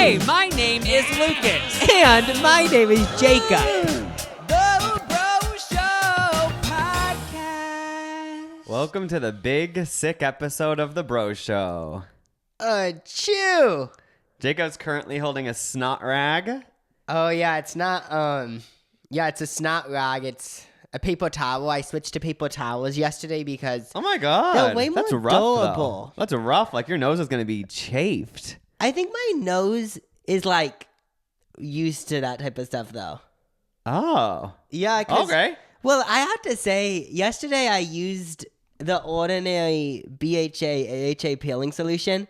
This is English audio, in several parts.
Hey, my name is Lucas. And my name is Jacob. The Bro Show Podcast. Welcome to the big, sick episode of The Bro Show. Chew. Jacob's currently holding a snot rag. Oh, yeah, it's not, it's a snot rag. It's a paper towel. I switched to paper towels yesterday because Oh my god. they're way more That's rough, durable. though. That's rough. Like, your nose is going to be chafed. I think my nose is, like, used to that type of stuff, though. Oh. Yeah, 'cause, Okay. well, I have to say, yesterday I used the ordinary BHA, AHA peeling solution.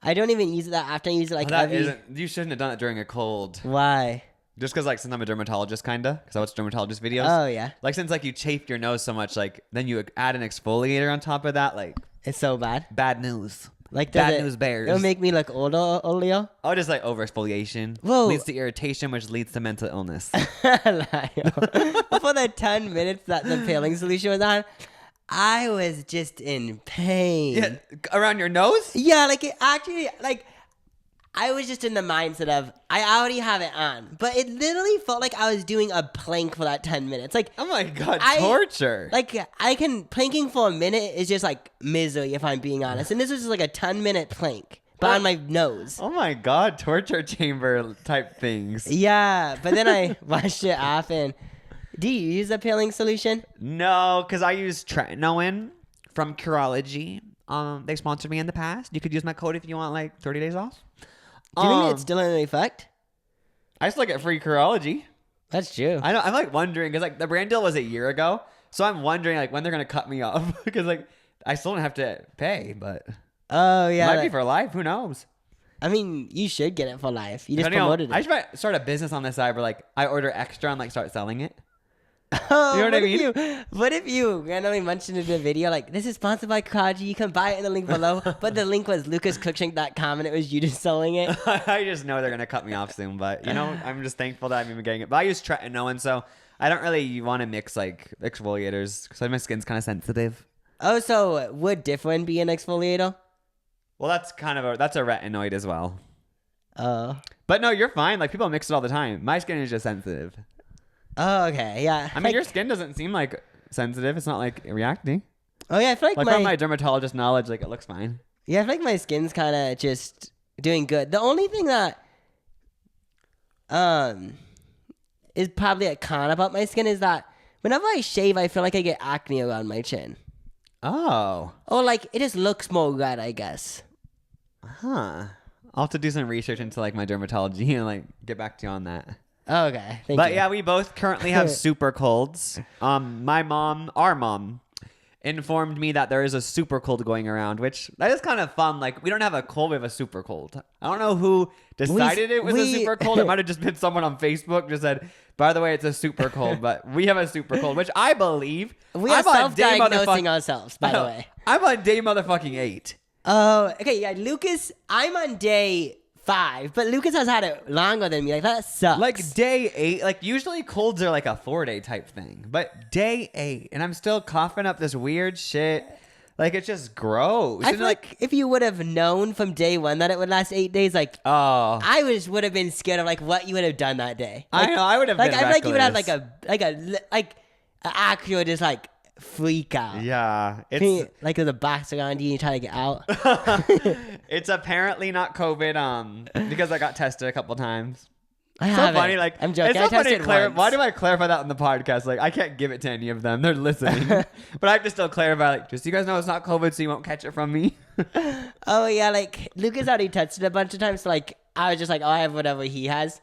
I don't even use it that often. I use it, like, You shouldn't have done it during a cold. Why? Just because, like, since I'm a dermatologist, kind of. Because I watch dermatologist videos. Oh, yeah. Like, since, like, you chafed your nose so much, like, then you add an exfoliator on top of that, like, It's so bad. bad news. Like, Bad news bears. It'll make me look older, Olio. Oh, just, like, over-exfoliation. Whoa. Leads to irritation, which leads to mental illness. For the 10 minutes that the peeling solution was on, I was just in pain. Yeah, around your nose? Yeah, like, it actually, like, I was just in the mindset of, I already have it on. But it literally felt like I was doing a plank for that 10 minutes. Like, Oh my god, I- torture. Like, planking for a minute is just, like, misery, if I'm being honest. And this was just, like, a 10-minute plank, but on my nose. Oh my god, torture chamber type things. Yeah, but then I washed it off. And do you use a peeling solution? No, because I use tretinoin from Curology. They sponsored me in the past. You could use my code if you want like 30 days off. Do you think it's still in effect? I still get free Curology. That's true. I know. I'm like wondering because like the brand deal was a year ago, so I'm wondering like when they're gonna cut me off because like I still don't have to pay, but Oh, it yeah. might be for life. Who knows? I mean, you should get it for life. You just Depending on- promoted I it. should start a business on the side where like I order extra and like start selling it. Oh, You know what I mean? What if you randomly mentioned in the video, like, this is sponsored by Kaji, you can buy it in the link below, but the link was lucascookshank.com and it was you just selling it? I just know they're gonna cut me off soon, but you know, I'm just thankful that I'm even getting it. But I use tretinoin, so I don't really want to mix like exfoliators because my skin's kind of sensitive. Oh, so would Differin be an exfoliator? Well, that's a retinoid as well. Oh. But no, you're fine. Like people mix it all the time. My skin is just sensitive. Oh, okay, yeah. I mean, your skin doesn't seem like sensitive. It's not like reacting. Oh, yeah, I feel Like from my dermatologist knowledge, like it looks fine. Yeah, I feel like my skin's kind of just doing good. The only thing that is probably a con about my skin is that whenever I shave, I feel like I get acne around my chin. Oh, Or like it just looks more red, I guess. huh. I'll have to do some research into like my dermatology and like get back to you on that. Okay, thank But you. yeah, we both currently have super colds. Our mom, informed me that there is a super cold going around, which that is kind of fun. Like we don't have a cold, we have a super cold. I don't know who decided it was a super cold. It might have just been someone on Facebook just said, by the way, it's a super cold, but we have a super cold, which I believe. We are I'm on day self-diagnosing motherfuck- ourselves, by the way. I'm on day motherfucking 8. Oh, okay, yeah, Lucas, I'm on day 5, but Lucas has had it longer than me. Like, that sucks. Like day 8, like usually colds are like a 4-day type thing, but day 8, and I'm still coughing up this weird shit. Like it's just gross. I And, feel like if you would have known from day 1 that it would last 8 days, like, oh, I would have been scared of like what you would have done that day. Like, I know I would have like been I feel like you would have reckless. like an actual just like freak out. Yeah, it's Like there's a box around you and you try to get out. it's apparently not COVID. Because I got tested a couple times. I So haven't. funny, like I'm joking. It's I so funny. tested once. Why do I clarify that on the podcast? Like I can't give it to any of them. They're listening, but I have to still clarify. Like, just so you guys know, it's not COVID, so you won't catch it from me. Oh yeah, like Lucas already tested a bunch of times. So like I was just like, oh, I have whatever he has.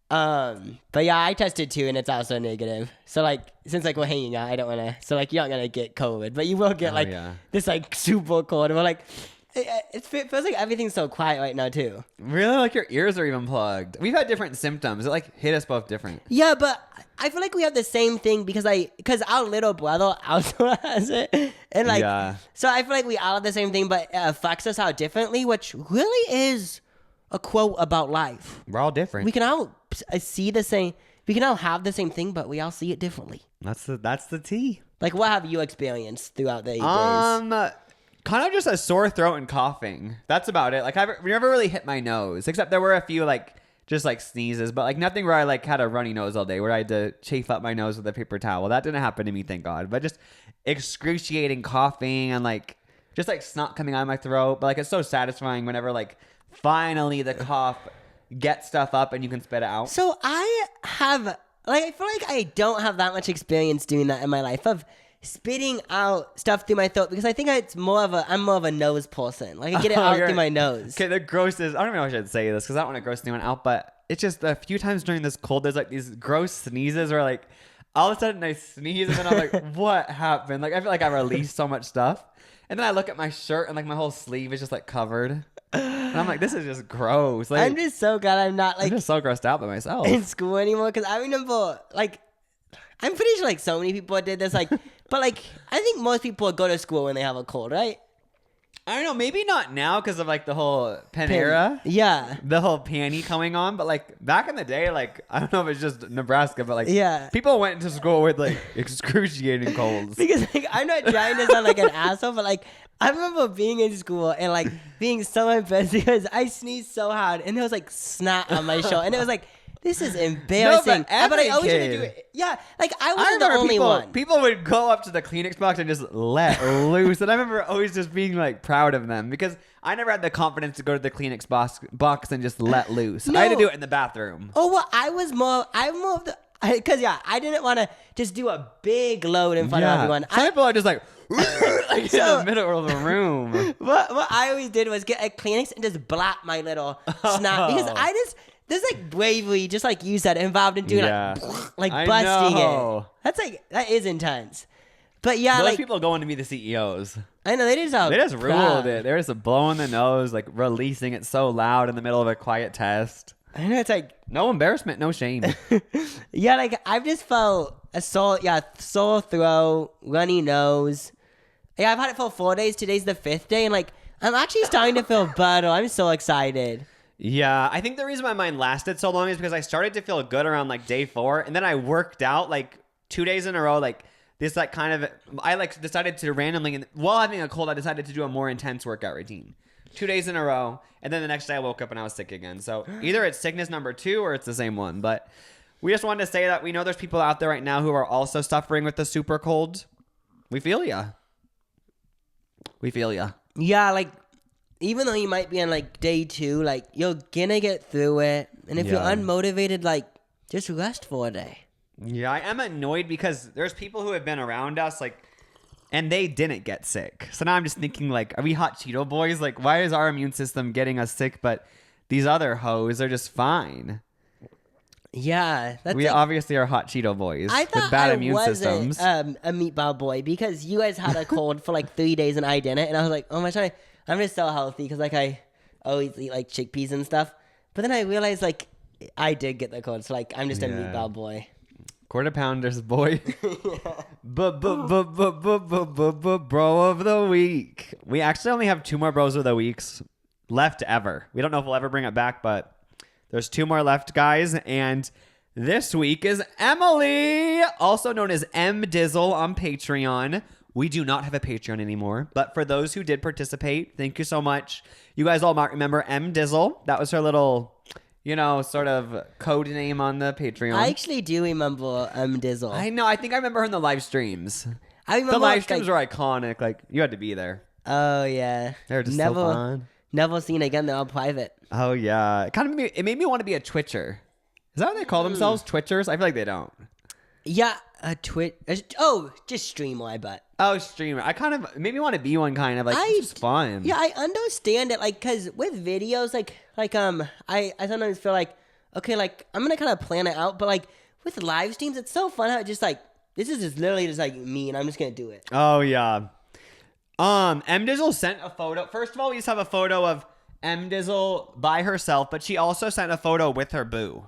But yeah, I tested too, and it's also negative. So like, since like we're hanging out, I don't wanna. So like, you're not gonna get COVID, but you will get like yeah. this like super cold. And we're like, it feels like everything's so quiet right now too. Really, like your ears are even plugged. We've had different symptoms. It like hit us both different. Yeah, but I feel like we have the same thing because our little brother also has it, and like, Yeah. so I feel like we all have the same thing, but it affects us out differently, which really is a quote about life. We're all different. We can all see the same. We can all have the same thing, but we all see it differently. That's the tea. Like, what have you experienced throughout the 8 days? Kind of just a sore throat and coughing. That's about it. Like I've never really hit my nose, except there were a few like just like sneezes, but like nothing where I like had a runny nose all day where I had to chafe up my nose with a paper towel. That didn't happen to me, thank God. But just excruciating coughing and like just like snot coming out of my throat. But like it's so satisfying whenever like finally the cough gets stuff up and you can spit it out. So I feel like I don't have that much experience doing that in my life of spitting out stuff through my throat because I think I'm more of a nose person. Like I get it out through my nose. Okay, the grossest. I don't know if I should say this because I don't want to gross anyone out, but it's just a few times during this cold, there's like these gross sneezes where like all of a sudden I sneeze and then I'm like, what happened? Like I feel like I released so much stuff, and then I look at my shirt and like my whole sleeve is just like covered, and I'm like, this is just gross. Like I'm just so glad I'm not like I'm just so grossed out by myself in school anymore because I remember like I'm pretty sure like so many people did this like. But, like, I think most people go to school when they have a cold, right? I don't know. Maybe not now because of, like, the whole Panera. Yeah. The whole panty coming on. But, like, back in the day, like, I don't know if it's just Nebraska, but, like, yeah, people went to school with, like, excruciating colds. Because, like, I'm not trying to sound like an asshole, but, like, I remember being in school and, like, being so embarrassed because I sneezed so hard and there was, like, snot on my shoulder. And it was, like, this is embarrassing. No, but I always kid. had to do it. Yeah, like I wasn't the only one. People would go up to the Kleenex box and just let loose. And I remember always just being like proud of them because I never had the confidence to go to the Kleenex box and just let loose. No. I had to do it in the bathroom. Oh, well, I'm more of the, because I didn't want to just do a big load in front of everyone. Some people are just like, like in the middle of the room. What I always did was get a Kleenex and just blap my little snot because there's like bravery, just like you said, involved in doing like busting it. That's like that is intense. But yeah, those like people going to be the CEOs. I know they just ruled it. They're just blowing the nose, like releasing it so loud in the middle of a quiet test. I know it's like no embarrassment, no shame. Yeah, like I've just felt a sore throat, runny nose. Yeah, I've had it for 4 days. Today's the 5th day, and like I'm actually starting to feel better. I'm so excited. Yeah, I think the reason my mind lasted so long is because I started to feel good around like day 4, and then I worked out like 2 days in a row, like this like kind of I like decided to randomly while having a cold I decided to do a more intense workout routine 2 days in a row, and then the next day I woke up and I was sick again. So either it's sickness number 2 or it's the same one. But we just wanted to say that we know there's people out there right now who are also suffering with the super cold. We feel ya. Yeah, like even though you might be on like day 2, like you're gonna get through it, and if you're unmotivated, like just rest for a day. Yeah, I am annoyed because there's people who have been around us, like, and they didn't get sick. So now I'm just thinking, like, are we hot Cheeto boys? Like, why is our immune system getting us sick, but these other hoes are just fine? Yeah, we obviously are hot Cheeto boys I thought with bad I immune wasn't, systems. A meatball boy because you guys had a cold for like 3 days and I didn't, and I was like, oh my god, I'm just so healthy because like I always eat like chickpeas and stuff. But then I realized like I did get the cold, so like I'm just a meatball boy. Quarter pounders, boy. Bro of the week. We actually only have 2 more bros of the weeks left ever. We don't know if we'll ever bring it back, but there's 2 more left, guys. And this week is Emily, also known as M Dizzle on Patreon. We do not have a Patreon anymore, but for those who did participate, thank you so much. You guys all might remember M Dizzle. That was her little, sort of code name on the Patreon. I actually do remember Dizzle. I know. I think I remember her in the live streams. I remember the live streams were iconic. Like, you had to be there. Oh, yeah. They were just so fun. Never seen again. They're all private. Oh, yeah. It made me want to be a Twitcher. Is that what they call themselves? Twitchers? I feel like they don't. Yeah, a just streamer, I bet. Oh, streamer. I kind of maybe want to be one kind of like it's just fun. Yeah, I understand it. Like, cause with videos, I sometimes feel like, okay, like I'm gonna kind of plan it out, but like with live streams, it's so fun how it just like this is just literally just like me, and I'm just gonna do it. Oh yeah. M Dizzle sent a photo. First of all, we just have a photo of M Dizzle by herself, but she also sent a photo with her boo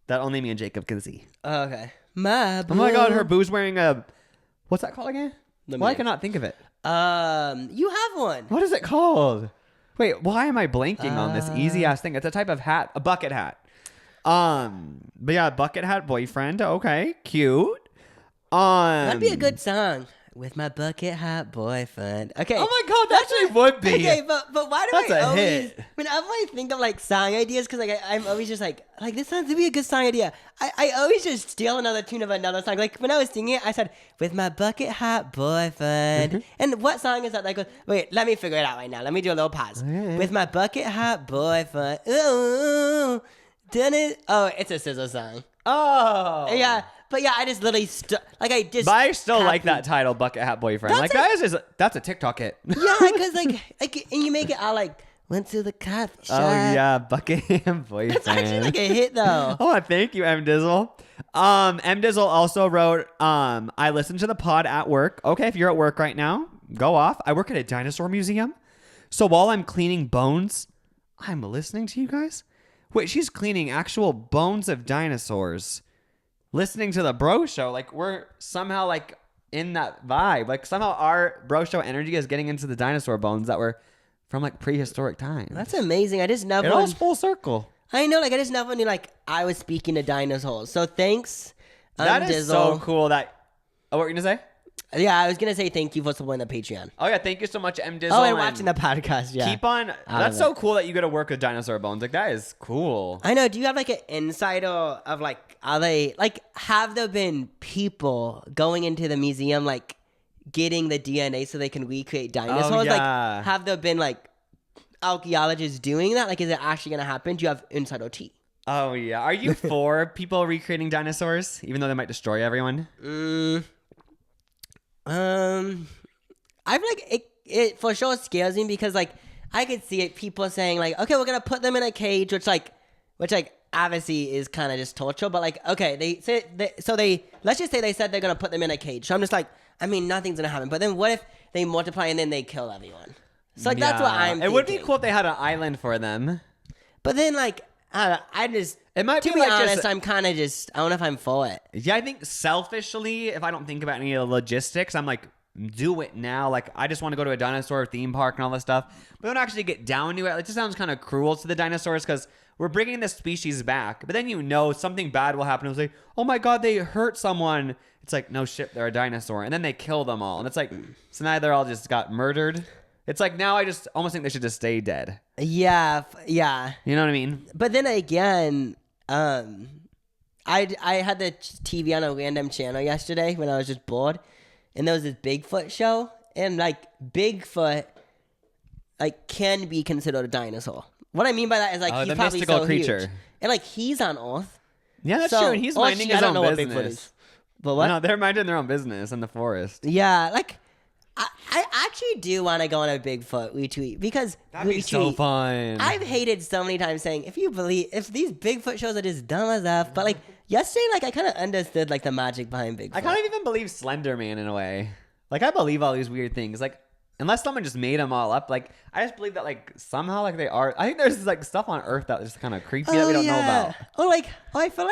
that only me and Jacob can see. Oh, okay. My boo. Oh my god, her boo's wearing a what's that called again? Why I cannot think of it. You have one. What is it called? Wait, why am I blanking on this easy ass thing? It's a type of hat, a bucket hat. But yeah, bucket hat boyfriend. Okay, cute. That'd be a good song. With my bucket hat boyfriend. Okay. Oh my god, that actually would be. Okay, but why do That's I a always hit. whenever I think of like song ideas, because like I'm always just like this sounds to be a good song idea. I always just steal another tune of another song. Like when I was singing it, I said with my bucket hat boyfriend. And what song is that? Like wait, let me figure it out right now. Let me do a little pause. With my bucket hat boyfriend. Ooh, done it. Oh, it's a SZA song. Oh. Yeah, but yeah, I just literally like I just. But I still like copied- that title, Bucket Hat Boyfriend. That's Like, a- that is that's a TikTok hit. Yeah, because like and you make it all like went to the coffee shop. Oh, yeah, Bucket Hat Boyfriend. It's actually like a hit though. Oh, thank you, M Dizzle. M Dizzle also wrote, I listened to the pod at work. Okay, if you're at work right now, go off. I work at a dinosaur museum. So while I'm cleaning bones, I'm listening to you guys. Wait, she's cleaning actual bones of dinosaurs. Listening to the bro show. Like, we're somehow like in that vibe. Like, somehow our bro show energy is getting into the dinosaur bones that were from like prehistoric times. That's amazing. I just never. It all's full circle. I know, like I just never knew like I was speaking to dinosaurs. So thanks. That is so Dizzle. cool that. Oh, what were you going to say? Yeah, I was gonna say thank you for supporting the Patreon. Oh, yeah. Thank you so much, M Dizzle. Oh, and watching the podcast. Yeah. Keep on. of That's it. so cool that you get to work with dinosaur bones. Like, that is cool. I know. Do you have like an insight of like are they like have there been people going into the museum like getting the DNA so they can recreate dinosaurs? yeah. Like have there been like archaeologists doing that? Like is it actually gonna happen? Do you have insider tea? Oh, yeah. Are you for people recreating dinosaurs, even though they might destroy everyone? I feel like it for sure scares me because like I could see it people saying like okay we're gonna put them in a cage which obviously is kind of just torture but like okay they let's just say they said they're gonna put them in a cage so I'm just like I mean nothing's gonna happen but then what if they multiply and then they kill everyone so like that's what I'm It would be thinking. cool if they had an island for them. But then like I just It might to be be like honest just- I'm kind of just I don't know if I'm for it. Yeah, I think selfishly, if I don't think about any of the logistics, I'm like, do it now. Like, I just want to go to a dinosaur theme park and all this stuff. But don't actually get down to it. It just sounds kind of cruel to the dinosaurs because we're bringing this species back. But then something bad will happen. It's like, oh my God, they hurt someone. It's like, no shit, they're a dinosaur. And then they kill them all. And it's like, so now they're all just got murdered. It's like, now I just almost think they should just stay dead. Yeah. You know what I mean? But then again, I had the TV on a random channel yesterday when I was just bored, and there was this Bigfoot show, and like Bigfoot, like can be considered a dinosaur. What I mean by that is like Oh, he's the probably mystical so creature. huge, and like he's on Earth. Yeah, that's So- true. And he's or minding she- his I own don't know what Bigfoot business. is. But what? No, they're minding their own business in the forest. Yeah, like I actually do want to go on a Bigfoot retweet because That'd be so retweet. fun. I've hated so many times saying if these Bigfoot shows are just dumb as F, but like yesterday, like I kind of understood like the magic behind Bigfoot. I kind of even believe Slender Man in a way. Like, I believe all these weird things. Like, unless someone just made them all up, like, I just believe that, like, somehow, like, they are. I think there's, like, stuff on Earth that is kind of creepy that we don't know about. I feel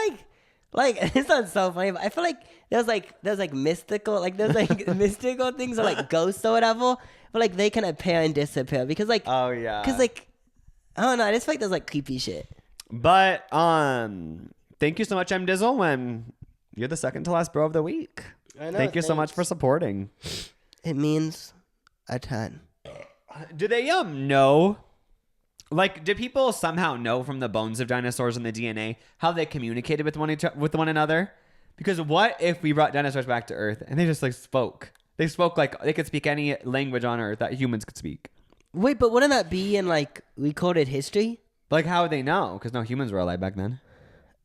like it sounds so funny, but I feel like there's like mystical, like there's like mystical things or like ghosts or whatever, but like they can appear and disappear because like, Oh, yeah. because like, I don't know, I just feel like there's like creepy shit. But, thank you so much, M Dizzle, when you're the second to last bro of the week. I know, Thank you so much thanks. for supporting. It means a ton. Do they know? Like, did people somehow know from the bones of dinosaurs and the DNA how they communicated with one another? Because what if we brought dinosaurs back to Earth and they just like spoke? They spoke like they could speak any language on Earth that humans could speak. Wait, but wouldn't that be in like recorded history? Like, how would they know? Because no humans were alive back then.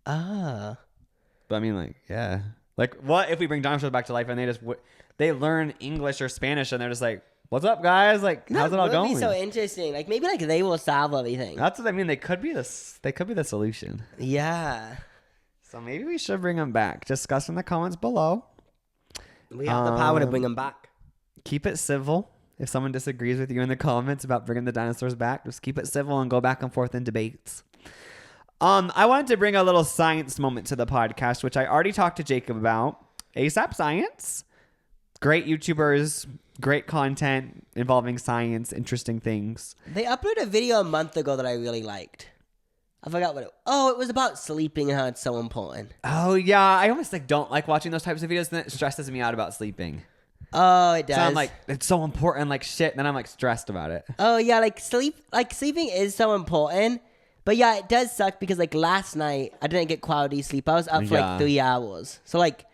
Ah. But I mean, like, yeah. Like, what if we bring dinosaurs back to life and they learn English or Spanish and they're just like, "What's up, guys? Like, how's it all That would going?" be so interesting. Like maybe like they will solve everything. That's what I mean. They could be the solution. Yeah. So maybe we should bring them back. Discuss in the comments below. We have the power to bring them back. Keep it civil. If someone disagrees with you in the comments about bringing the dinosaurs back, just keep it civil and go back and forth in debates. I wanted to bring a little science moment to the podcast, which I already talked to Jacob about. ASAP Science. Great YouTubers, great content involving science, interesting things. They uploaded a video a month ago that I really liked. I forgot what it was about sleeping and how it's so important. Oh, yeah. I almost don't like watching those types of videos, and it stresses me out about sleeping. Oh, it does. So I'm like, it's so important, like shit. And then I'm like stressed about it. Oh yeah, like sleeping is so important. But yeah, it does suck because like last night I didn't get quality sleep. I was up for like 3 hours. So like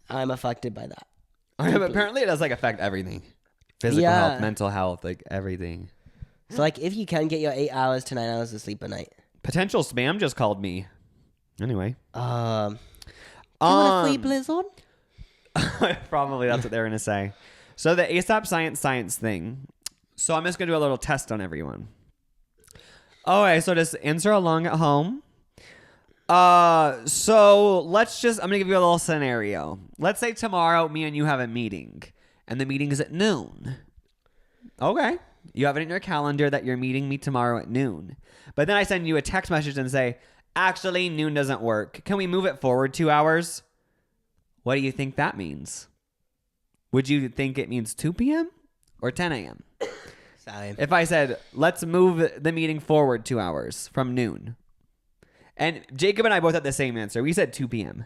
I'm affected by that. Okay, but apparently it does like affect everything. Physical health, mental health, like everything. So like if you can get your 8 hours to 9 hours of sleep a night. Potential spam just called me. Anyway. Do you want a free blizzard? Probably that's what they're gonna say. So the ASAP science thing. So I'm just gonna do a little test on everyone. Okay, so just answer along at home. So I'm gonna give you a little scenario. Let's say tomorrow me and you have a meeting, and the meeting is at noon. Okay, you have it in your calendar that you're meeting me tomorrow at noon. But then I send you a text message and say, actually, noon doesn't work. Can we move it forward 2 hours? What do you think that means? Would you think it means 2 p.m. or 10 a.m.? Sorry. If I said, let's move the meeting forward 2 hours from noon. And Jacob and I both had the same answer. We said 2 p.m.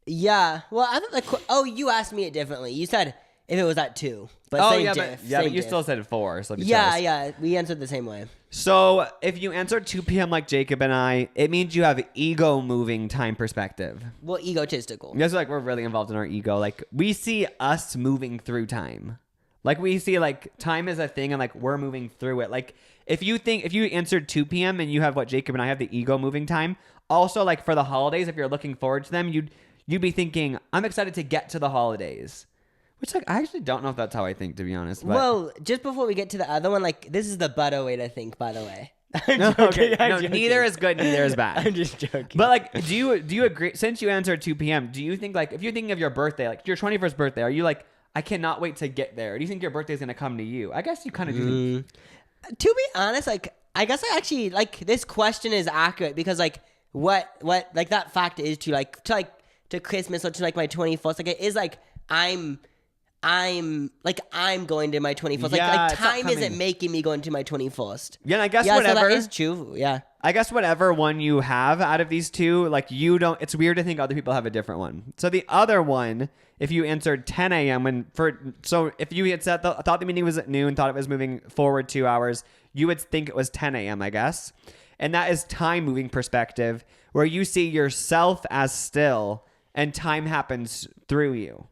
Yeah. Well, I thought you asked me it differently. You said if it was at 2. But same diff. But you still said 4. So yeah. We answered the same way. So if you answered 2 p.m. like Jacob and I, it means you have ego moving time perspective. Well, egotistical. Yes, like we're really involved in our ego. Like we see us moving through time. Like we see like time is a thing and like we're moving through it. Like if you answered 2 p.m. and you have what Jacob and I have, the ego moving time. Also like for the holidays, if you're looking forward to them, you'd be thinking, I'm excited to get to the holidays. Which like I actually don't know if that's how I think, to be honest. But. Well, just before we get to the other one, like this is the better way to think, by the way. No, okay. No, neither is good, neither is bad. I'm just joking. But like, do you agree? Since you answered 2 p.m., do you think like if you're thinking of your birthday, like your 21st birthday, are you like, I cannot wait to get there? Or do you think your birthday is gonna come to you? I guess you kind of do. To be honest, like I guess I actually like this question is accurate because like what like that fact is to Christmas or to like my 21st, like it is like I'm going to my 21st. Yeah, like time isn't making me go into my 21st. Yeah, and I guess whatever. So that is true. Yeah. I guess whatever one you have out of these two, like it's weird to think other people have a different one. So the other one, if you answered 10 a.m. so if you had said thought the meeting was at noon, thought it was moving forward 2 hours, you would think it was 10 a.m. I guess, and that is time moving perspective, where you see yourself as still and time happens through you.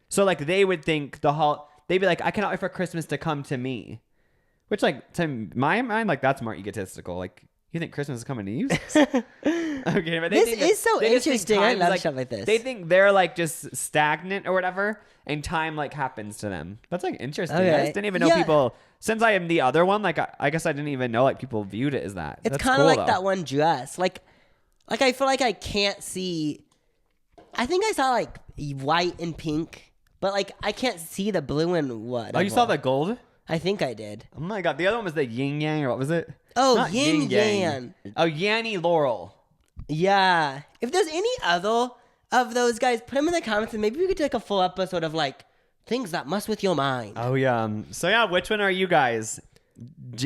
So like they would think they'd be like, I cannot wait for Christmas to come to me, which like to my mind, like that's more egotistical. Like you think Christmas is coming to you? Okay, but this is so interesting. I love stuff like this. They think they're like just stagnant or whatever, and time like happens to them. That's like interesting. Okay. I just didn't even know people. Since I am the other one, like I guess I didn't even know like people viewed it as that. It's kind of like that one dress. Like I feel like I can't see. I think I saw like white and pink. But, like, I can't see the blue and what. Oh, you saw the gold? I think I did. Oh, my God. The other one was the yin yang, or what was it? Oh, Not yin yang. Oh, Yanny Laurel. Yeah. If there's any other of those guys, put them in the comments and maybe we could take a full episode of, like, things that mess with your mind. Oh, yeah. So, yeah, which one are you guys?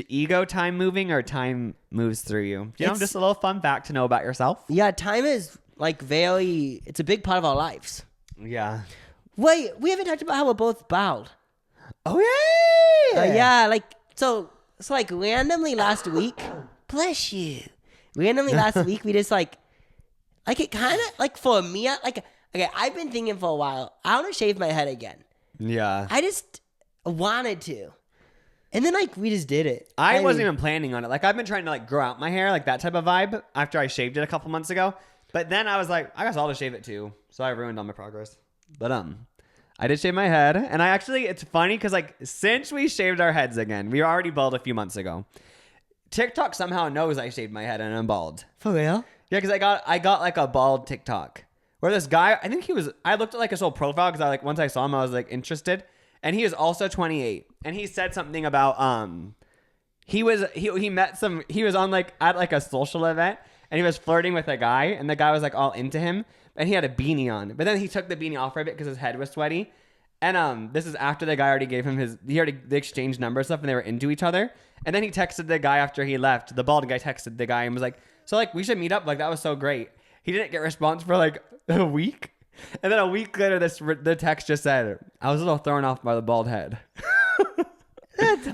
Ego time moving or time moves through you? You know, just a little fun fact to know about yourself. Yeah, time is, like, it's a big part of our lives. Yeah. Wait, we haven't talked about how we're both bald. Oh, yeah. Yeah, like, so like, randomly last week, bless you. Randomly last week, we just, like it kind of, like, for me, like, okay, I've been thinking for a while, I want to shave my head again. Yeah. I just wanted to. And then, like, we just did it. I wasn't even planning on it. Like, I've been trying to, like, grow out my hair, like, that type of vibe after I shaved it a couple months ago. But then I was like, I guess I'll just shave it, too. So I ruined all my progress. But I did shave my head, and it's funny because like since we shaved our heads again, we were already bald a few months ago. TikTok somehow knows I shaved my head and I'm bald. For real? Yeah, because I got like a bald TikTok where this guy, I looked at like his whole profile because once I saw him I was like interested, and he is also 28, and he said something about he was on like at like a social event, and he was flirting with a guy, and the guy was like all into him. And he had a beanie on. But then he took the beanie off for a bit because his head was sweaty. And this is after the guy already gave him they exchanged number stuff and they were into each other. And then he texted the guy after he left. The bald guy texted the guy and was like, so like we should meet up. Like that was so great. He didn't get a response for like a week. And then a week later, the text just said, I was a little thrown off by the bald head.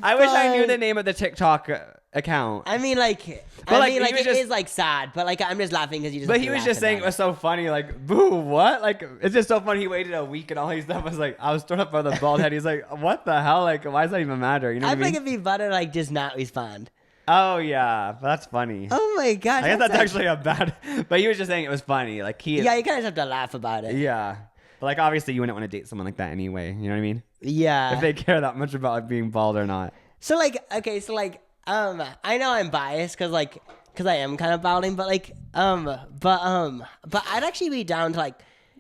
I wish I knew the name of the TikTok account. I mean, like, But, it is like sad, but like, I'm just laughing because you just. But he was just saying it was so funny, like, boo, what? Like, it's just so funny. He waited a week and all his stuff was like, I was thrown up by the bald head. He's like, what the hell? Like, why does that even matter? You know what I mean? I think it'd be better, like, just not respond. Oh, yeah. That's funny. Oh my gosh. I guess that's actually a bad, but he was just saying it was funny. Like, Yeah, you kind of have to laugh about it. Yeah. But, like, obviously, you wouldn't want to date someone like that anyway. You know what I mean? Yeah. If they care that much about like, being bald or not. So, like, okay, so, like, I know I'm biased because I am kind of balding, but, like, but I'd actually be down to, like,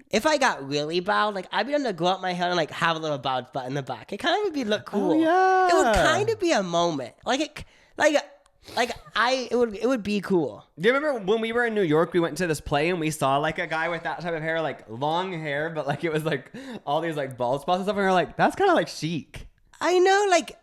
if I got really bald, like, I'd be down to grow up my hair and, like, have a little bald spot in the back. It kind of would look cool. Oh, yeah. It would kind of be a moment. It would be cool. Do you remember when we were in New York, we went to this play and we saw like a guy with that type of hair, like long hair, but like it was like all these like bald spots and stuff. And we were like, that's kind of like chic. I know, like,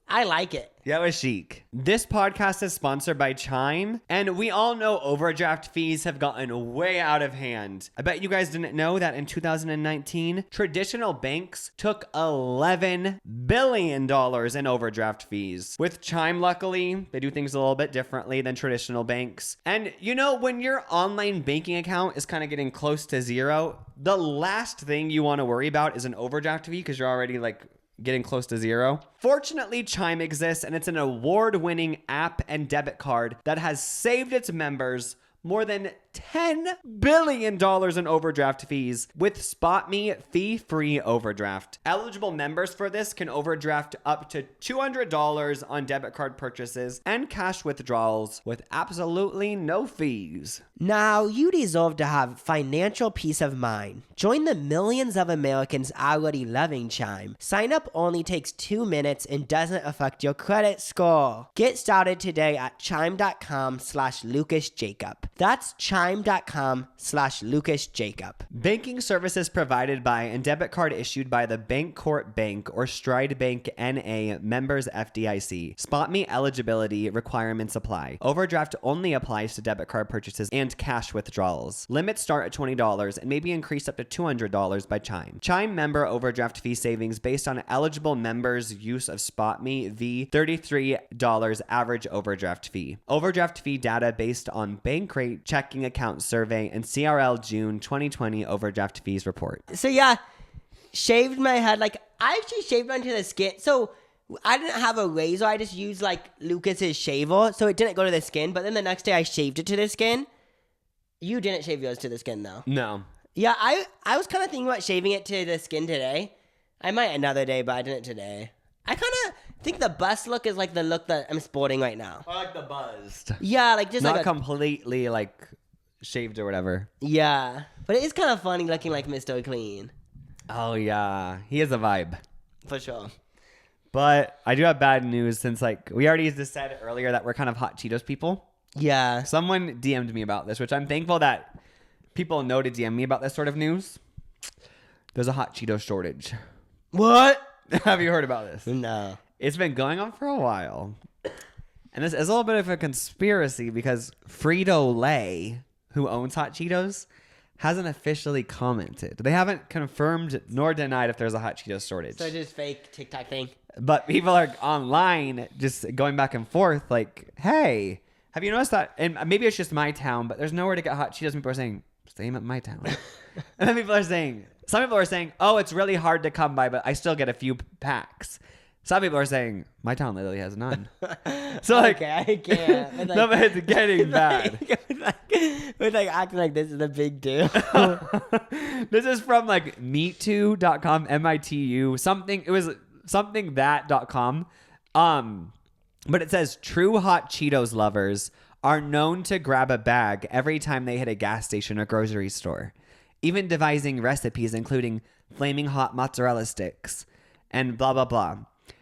I like it. Yeah, it was chic. This podcast is sponsored by Chime, and we all know overdraft fees have gotten way out of hand. I bet you guys didn't know that in 2019, traditional banks took $11 billion in overdraft fees. With Chime, luckily, they do things a little bit differently than traditional banks. And you know, when your online banking account is kind of getting close to zero, the last thing you want to worry about is an overdraft fee because you're already like getting close to zero. Fortunately, Chime exists, and it's an award-winning app and debit card that has saved its members more than $10 billion in overdraft fees with SpotMe fee-free overdraft. Eligible members for this can overdraft up to $200 on debit card purchases and cash withdrawals with absolutely no fees. Now, you deserve to have financial peace of mind. Join the millions of Americans already loving Chime. Sign up only takes 2 minutes and doesn't affect your credit score. Get started today at chime.com/LucasJacob. That's chime.com/LucasJacob. Banking services provided by and debit card issued by the Bancorp Bank or Stride Bank NA, members FDIC. SpotMe eligibility requirements apply. Overdraft only applies to debit card purchases and cash withdrawals. Limits start at $20 and may be increased up to $200 by Chime. Chime member overdraft fee savings based on eligible members' use of SpotMe v. $33 average overdraft fee. Overdraft fee data based on bank rate, checking account survey, and CRL June 2020 overdraft fees report. So yeah, shaved my head. Like, I actually shaved onto the skin. So I didn't have a razor. I just used like Lucas's shaver, so it didn't go to the skin. But then the next day I shaved it to the skin. You didn't shave yours to the skin though. No. Yeah, I was kind of thinking about shaving it to the skin today. I might another day, but I didn't today. I kind of think the bust look is like the look that I'm sporting right now. I like the buzzed. Yeah, like just Not like completely like shaved or whatever. yeah, but it is kind of funny looking like Mr. Clean. Oh yeah, he has a vibe. For sure. But I do have bad news since like we already just said earlier that we're kind of hot Cheetos people. Yeah. Someone DM'd me about this, which I'm thankful that people know to DM me about this sort of news. There's a hot Cheeto shortage. What? Have you heard about this? No. It's been going on for a while. And this is a little bit of a conspiracy because Frito-Lay, who owns Hot Cheetos, hasn't officially commented. They haven't confirmed nor denied if there's a Hot Cheetos shortage. So just fake TikTok thing. But people are online just going back and forth like, hey, have you noticed that? And maybe it's just my town, but there's nowhere to get Hot Cheetos. People are saying, same at my town. And then some people are saying, oh, it's really hard to come by, but I still get a few packs. Some people are saying, my town literally has none. So like, okay, I can't. Like, no, but it's getting bad. With like acting like this is a big deal. This is from like MeToo.com, MITU, something. It was something that.com. But it says true Hot Cheetos lovers are known to grab a bag every time they hit a gas station or grocery store, even devising recipes including flaming hot mozzarella sticks and blah, blah, blah.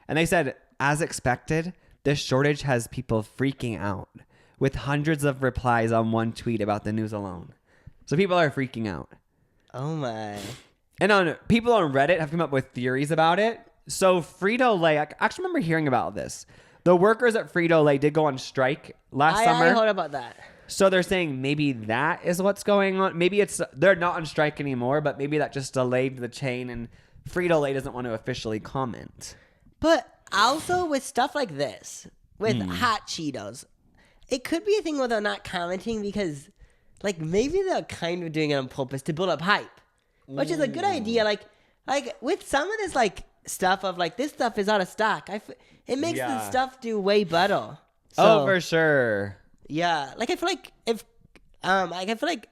And they said, as expected, this shortage has people freaking out with hundreds of replies on one tweet about the news alone. So people are freaking out. Oh my. And people on Reddit have come up with theories about it. So Frito-Lay, I actually remember hearing about this. The workers at Frito-Lay did go on strike last summer. I heard about that. So they're saying maybe that is what's going on. Maybe they're not on strike anymore, but maybe that just delayed the chain and Frito-Lay doesn't want to officially comment. But also with stuff like this, with hot Cheetos, it could be a thing where they're not commenting because, like, maybe they're kind of doing it on purpose to build up hype, which is a good idea. Like with some of this, like, stuff of, like, this stuff is out of stock. It makes the stuff do way better. So, for sure. Yeah. Like, I feel like I feel like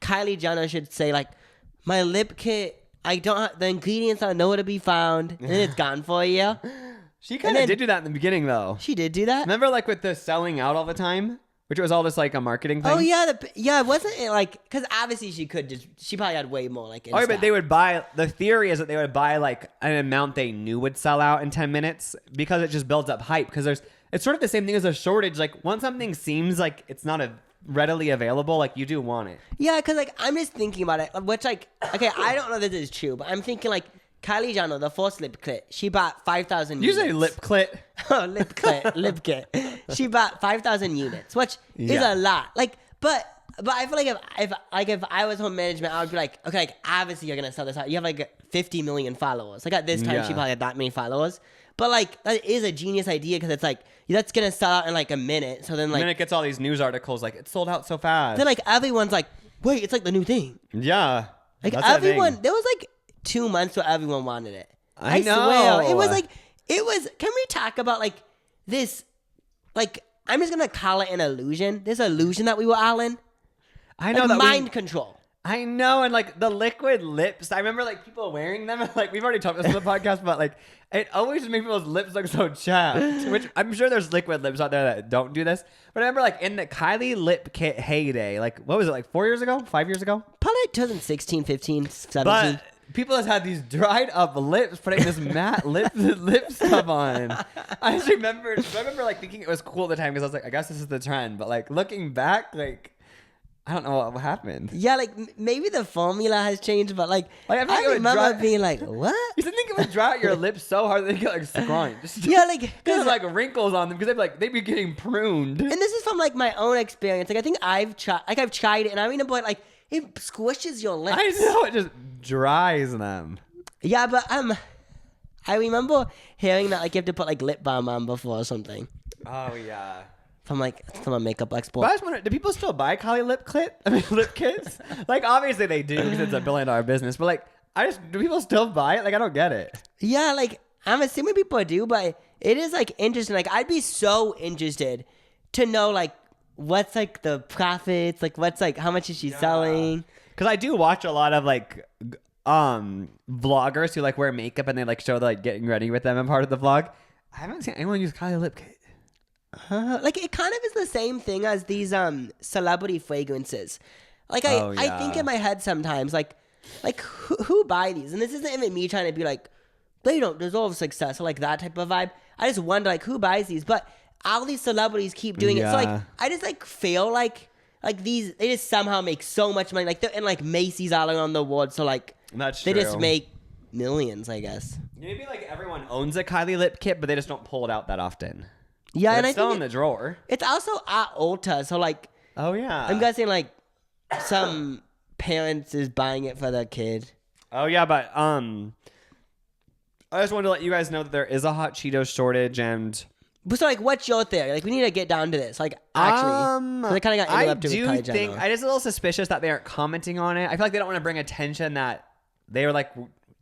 Kylie Jenner should say, like, my lip kit, the ingredients are nowhere to be found, and it's gone for a year. She kind of did do that in the beginning, though. She did do that? Remember, like, with the selling out all the time? Which was all just, like, a marketing thing? Oh, yeah. Wasn't it, like, because obviously she probably had way more, like, in Oh, stock. but the theory is that they would buy, like, an amount they knew would sell out in 10 minutes because it just builds up hype. Because it's sort of the same thing as a shortage. Like, once something seems like it's not readily available, like, you do want it. Yeah, because, like, I'm just thinking about it, which, like, okay, I don't know that this is true, but I'm thinking, like, Kylie Jenner, the first lip kit, she bought 5,000 units. You say lip clit. Oh, lip kit. She bought 5,000 units, which is a lot. Like, but I feel like if I was home management, I would be like, okay, like, obviously you're gonna sell this out. You have like 50 million followers. Like at this time, she probably had that many followers. But like, that is a genius idea because it's like that's gonna sell out in like a minute. So then like, and then it gets all these news articles like it sold out so fast. Then like everyone's like, wait, it's like the new thing. Yeah, like everyone. There was like 2 months where everyone wanted it. I know. Swear, it was like. It was. Can we talk about like this? Like, I'm just gonna call it an illusion. This illusion that we were all in. I know like that mind control. I know, and like the liquid lips. I remember like people wearing them. Like we've already talked about this on the podcast, but like it always just makes people's lips look so chapped. Which I'm sure there's liquid lips out there that don't do this. But I remember like in the Kylie lip kit heyday, like what was it, like 4 years ago, 5 years ago? Probably 2016, 15, 17. But people have had these dried up lips putting this matte lip stuff on. I just remember like thinking it was cool at the time because I was like, I guess this is the trend. But like looking back, like I don't know what happened. Yeah, like maybe the formula has changed, but like I remember being like, what? You think it would dry out your lips so hard that they get like scrunched. Yeah, like there's like wrinkles on them because they'd be getting pruned. And this is from like my own experience. Like I think I've tried it, and I mean, but like it squishes your lips. I know, it just dries them. Yeah, but I remember hearing that like you have to put like lip balm on before or something. Oh yeah. From a makeup expert. But I just wonder, do people still buy Kylie lip kits? Like obviously they do because it's $1 billion business. But like, do people still buy it? Like I don't get it. Yeah, like I'm assuming people do, but it is like interesting. Like I'd be so interested to know like what's like the profits, like what's like how much is she selling? Because I do watch a lot of like vloggers who like wear makeup and they like show like getting ready with them and part of the vlog. I haven't seen anyone use Kylie lip kit. Like it kind of is the same thing as these celebrity fragrances. Like I think in my head sometimes like who buy these? And this isn't even me trying to be like they don't deserve success or like that type of vibe. I just wonder like who buys these, but all these celebrities keep doing it. So like I just like feel like these they just somehow make so much money. Like they're in like Macy's all around the world. So like that's they just make millions, I guess. Maybe like everyone owns a Kylie lip kit, but they just don't pull it out that often. Yeah, but and it's I still think in the drawer. It's also at Ulta, so like oh yeah, I'm guessing like some parents is buying it for their kid. Oh yeah, but I just wanted to let you guys know that there is a hot Cheeto shortage and. So like, what's your theory? Like, we need to get down to this. Like, actually, I kind of got interrupted with Kylie Jenner. I just a little suspicious that they aren't commenting on it. I feel like they don't want to bring attention that they were like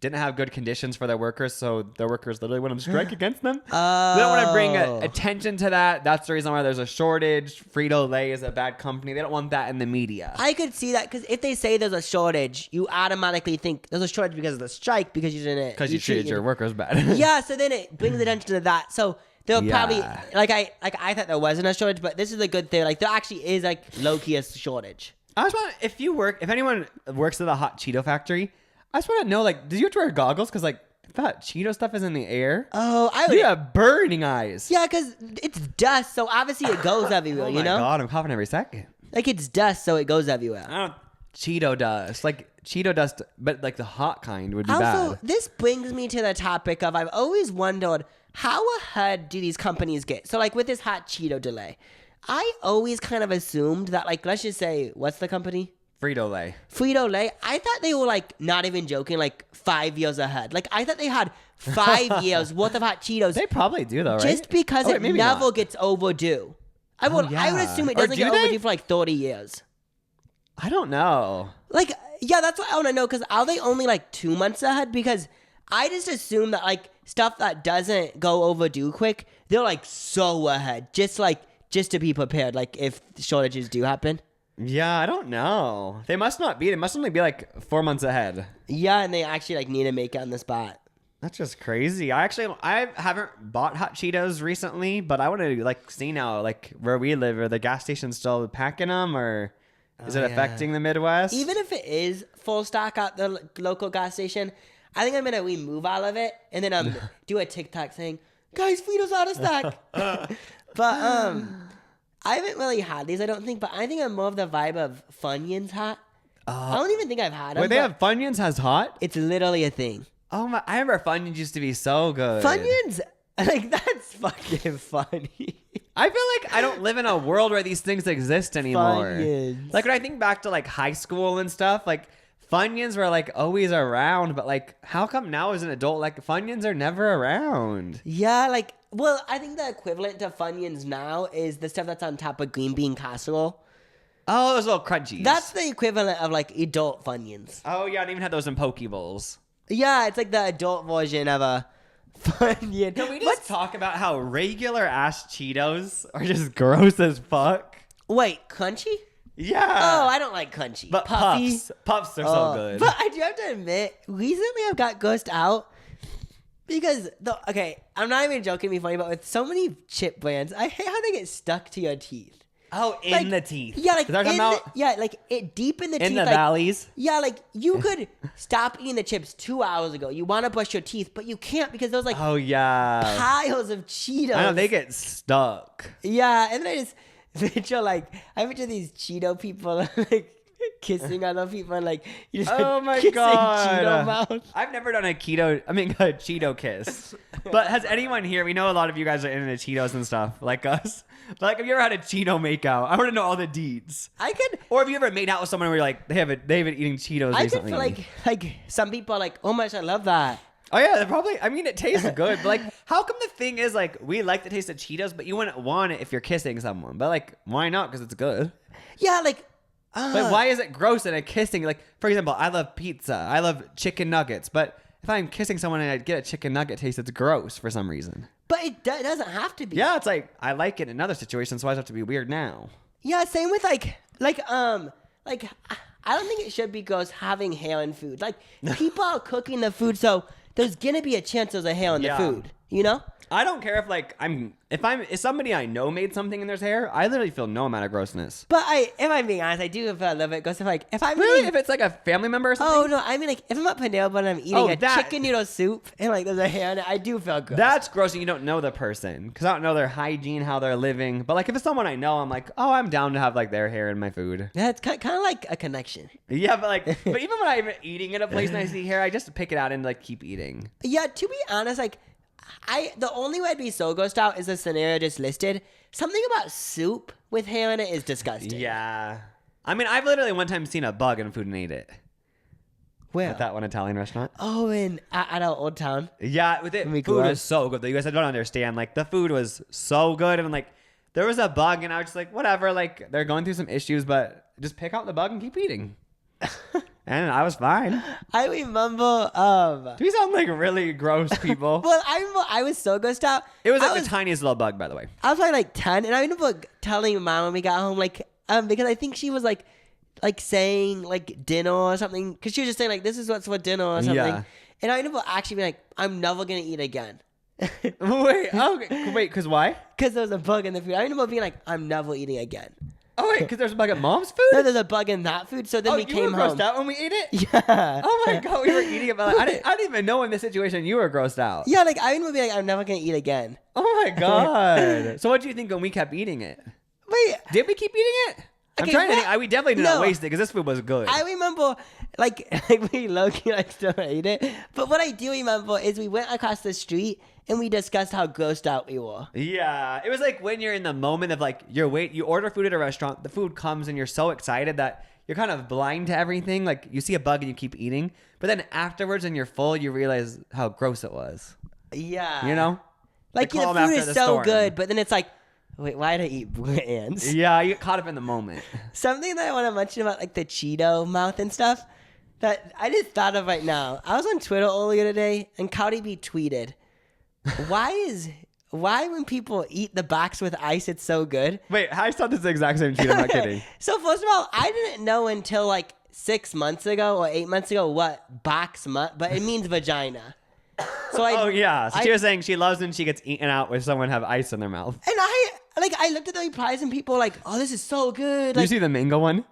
didn't have good conditions for their workers, so their workers literally went on strike against them. They don't want to bring attention to that. That's the reason why there's a shortage. Frito-Lay is a bad company. They don't want that in the media. I could see that because if they say there's a shortage, you automatically think there's a shortage because of the strike because you didn't because you treated your workers bad. Yeah, so then it brings attention to that. So they'll probably I thought there wasn't a shortage, but this is a good thing. Like there actually is like low-key a shortage. I just want if anyone works at a hot Cheeto factory. I just want to know, like, do you have to wear goggles? Because, like, that Cheeto stuff is in the air. Oh, I would. You have burning eyes. Yeah, because it's dust, so obviously it goes everywhere, you know? Oh, my God, I'm coughing every second. Like, it's dust, so it goes everywhere. Cheeto dust. Like, Cheeto dust, but, like, the hot kind would be bad. Also, this brings me to the topic of I've always wondered, how ahead do these companies get? So, like, with this hot Cheeto delay, I always kind of assumed that, like, let's just say, what's the company? Frito-Lay. Frito-Lay. I thought they were, like, not even joking, like, 5 years ahead. Like, I thought they had 5 years worth of hot Cheetos. They probably do though, right? Just because it maybe never not. gets overdue. I would assume it Or doesn't do get they? overdue for, like, 30 years. I don't know. Like, yeah, that's what I want to know, because are they only, like, 2 months ahead? Because I just assume that, like, stuff that doesn't go overdue quick, they're, like, so ahead. Just to be prepared, like, if shortages do happen. Yeah, I don't know. They must not be. They must only be like 4 months ahead. Yeah, and they actually, like, need to make it on the spot. That's just crazy. I haven't bought hot Cheetos recently, but I want to like see now, like where we live, are the gas stations still packing them, or is it affecting the Midwest? Even if it is full stock at the local gas station, I think I'm gonna remove all of it and then do a TikTok saying, "Guys, Fritos out of stock." But I haven't really had these, I don't think. But I think I'm more of the vibe of Funyuns hot. I don't even think I've had them. Wait, they have Funyuns has hot? It's literally a thing. Oh my! I remember Funyuns used to be so good. Funyuns, like, that's fucking funny. I feel like I don't live in a world where these things exist anymore. Funyuns. Like when I think back to like high school and stuff, like Funyuns were like always around, but like how come now as an adult, like Funyuns are never around? Yeah, like, well, I think the equivalent to Funyuns now is the stuff that's on top of green bean casserole. Oh, those little crunchies. That's the equivalent of, like, adult Funyuns. Oh yeah, I didn't even have those in Poke Bowls. Yeah, it's like the adult version of a Funyun. Can we just talk about how regular ass Cheetos are just gross as fuck? Wait, crunchy? Yeah. Oh, I don't like crunchy. But Puffy. Puffs are so good. But I do have to admit, recently I've got grossed out because, I'm not even joking to be funny, but with so many chip brands, I hate how they get stuck to your teeth. Oh, in Like, the teeth. Yeah, like Is that what you're talking about? like it deep in the teeth. In the like, valleys. Yeah, like you could stop eating the chips 2 hours ago. You want to brush your teeth, but you can't because there's like Oh yeah. piles of Cheetos. I know they get stuck. Yeah, and then I just picture these Cheeto people like kissing other people and like you just Oh my kissing god. Cheeto mouth. I've never done a Cheeto kiss. But has anyone here, we know a lot of you guys are into Cheetos and stuff like us. But like, have you ever had a Cheeto makeout? I want to know all the deeds. I could. Or have you ever made out with someone where you're like, they've been eating Cheetos I recently? could feel like some people are like, oh my gosh, I love that. Oh yeah, they're probably. I mean, it tastes good, but like, how come the thing is like we like the taste of Cheetos, but you wouldn't want it if you're kissing someone? But like, why not? Because it's good. Yeah, like. But why is it gross in a kissing? Like, for example, I love pizza. I love chicken nuggets. But if I'm kissing someone and I get a chicken nugget taste, it's gross for some reason. But it doesn't have to be. Yeah, it's like I like it in other situations, so why does it have to be weird now? Yeah, same with like I don't think it should be gross having hair in food. Like people are cooking the food, so there's gonna be a chance there's a hair in the Yeah. food. You know? I don't care if somebody I know made something in their hair, I literally feel no amount of grossness. But if I'm being honest, I do feel a little bit gross. If I'm Really? eating, If it's like a family member or something? oh no, I mean like if I'm at Panera and I'm eating a that- chicken noodle soup and like there's a hair in it, I do feel gross. That's gross and you don't know the person. Because I don't know their hygiene, how they're living. But like if it's someone I know, I'm like, oh, I'm down to have like their hair in my food. Yeah, it's kind of like a connection. Yeah, but even when I'm eating at a place and I see hair, I just pick it out and like keep eating. Yeah, to be honest, like the only way I'd be so grossed out is the scenario just listed. Something about soup with hair in it is disgusting. Yeah. I mean, I've literally one time seen a bug in food and ate it. Where? At that one Italian restaurant. Oh, at our old town. Yeah, with it, We food grew up. was so good. You guys, I don't understand. Like, the food was so good. And, like, there was a bug, and I was just like, whatever. Like, they're going through some issues, but just pick out the bug and keep eating. And I was fine. I remember. Do we sound like really gross people? Well, I remember I was so grossed out. It was I like the tiniest little bug, by the way. I was probably like 10, and I remember telling mom when we got home, like, because I think she was like saying like dinner or something, because she was just saying like, this is what's for dinner or something. Yeah. And I remember actually being like, I'm never gonna eat again. Wait, because why? Because there was a bug in the food. I remember being like, I'm never eating again. Oh, wait, because there's a bug at mom's food? No, there's a bug in that food. So then we you came were grossed home. out when we ate it? Yeah. Oh my god, we were eating it, but like, I didn't even know in this situation you were grossed out. Yeah, like I remember being like, I'm never gonna eat again. Oh my god. So what do you think when we kept eating it? Wait, Did we keep eating it? I'm Okay, trying to what? think. We definitely did not No. waste it because this food was good. I remember, like we low-key like still ate it. But what I do remember is we went across the street and we discussed how grossed out we were. Yeah, it was like when you're in the moment of like you order food at a restaurant, the food comes and you're so excited that you're kind of blind to everything. Like you see a bug and you keep eating, but then afterwards when you're full, you realize how gross it was. Yeah. You know? Like The the calm food after is the so storm. good, but then it's like, wait, why did I eat ants? Yeah, you get caught up in the moment. Something that I want to mention about like the Cheeto mouth and stuff that I just thought of right now. I was on Twitter earlier today and Cardi B tweeted, why when people eat the box with ice it's so good? Wait, I saw this exact same tweet. I'm not kidding. So first of all, I didn't know until like 6 months ago or 8 months ago what but it means vagina. So Oh yeah, so she was saying she loves when she gets eaten out with someone have ice in their mouth. and I looked at the replies and people were like, oh, this is so good. Did you Like, see the mango one?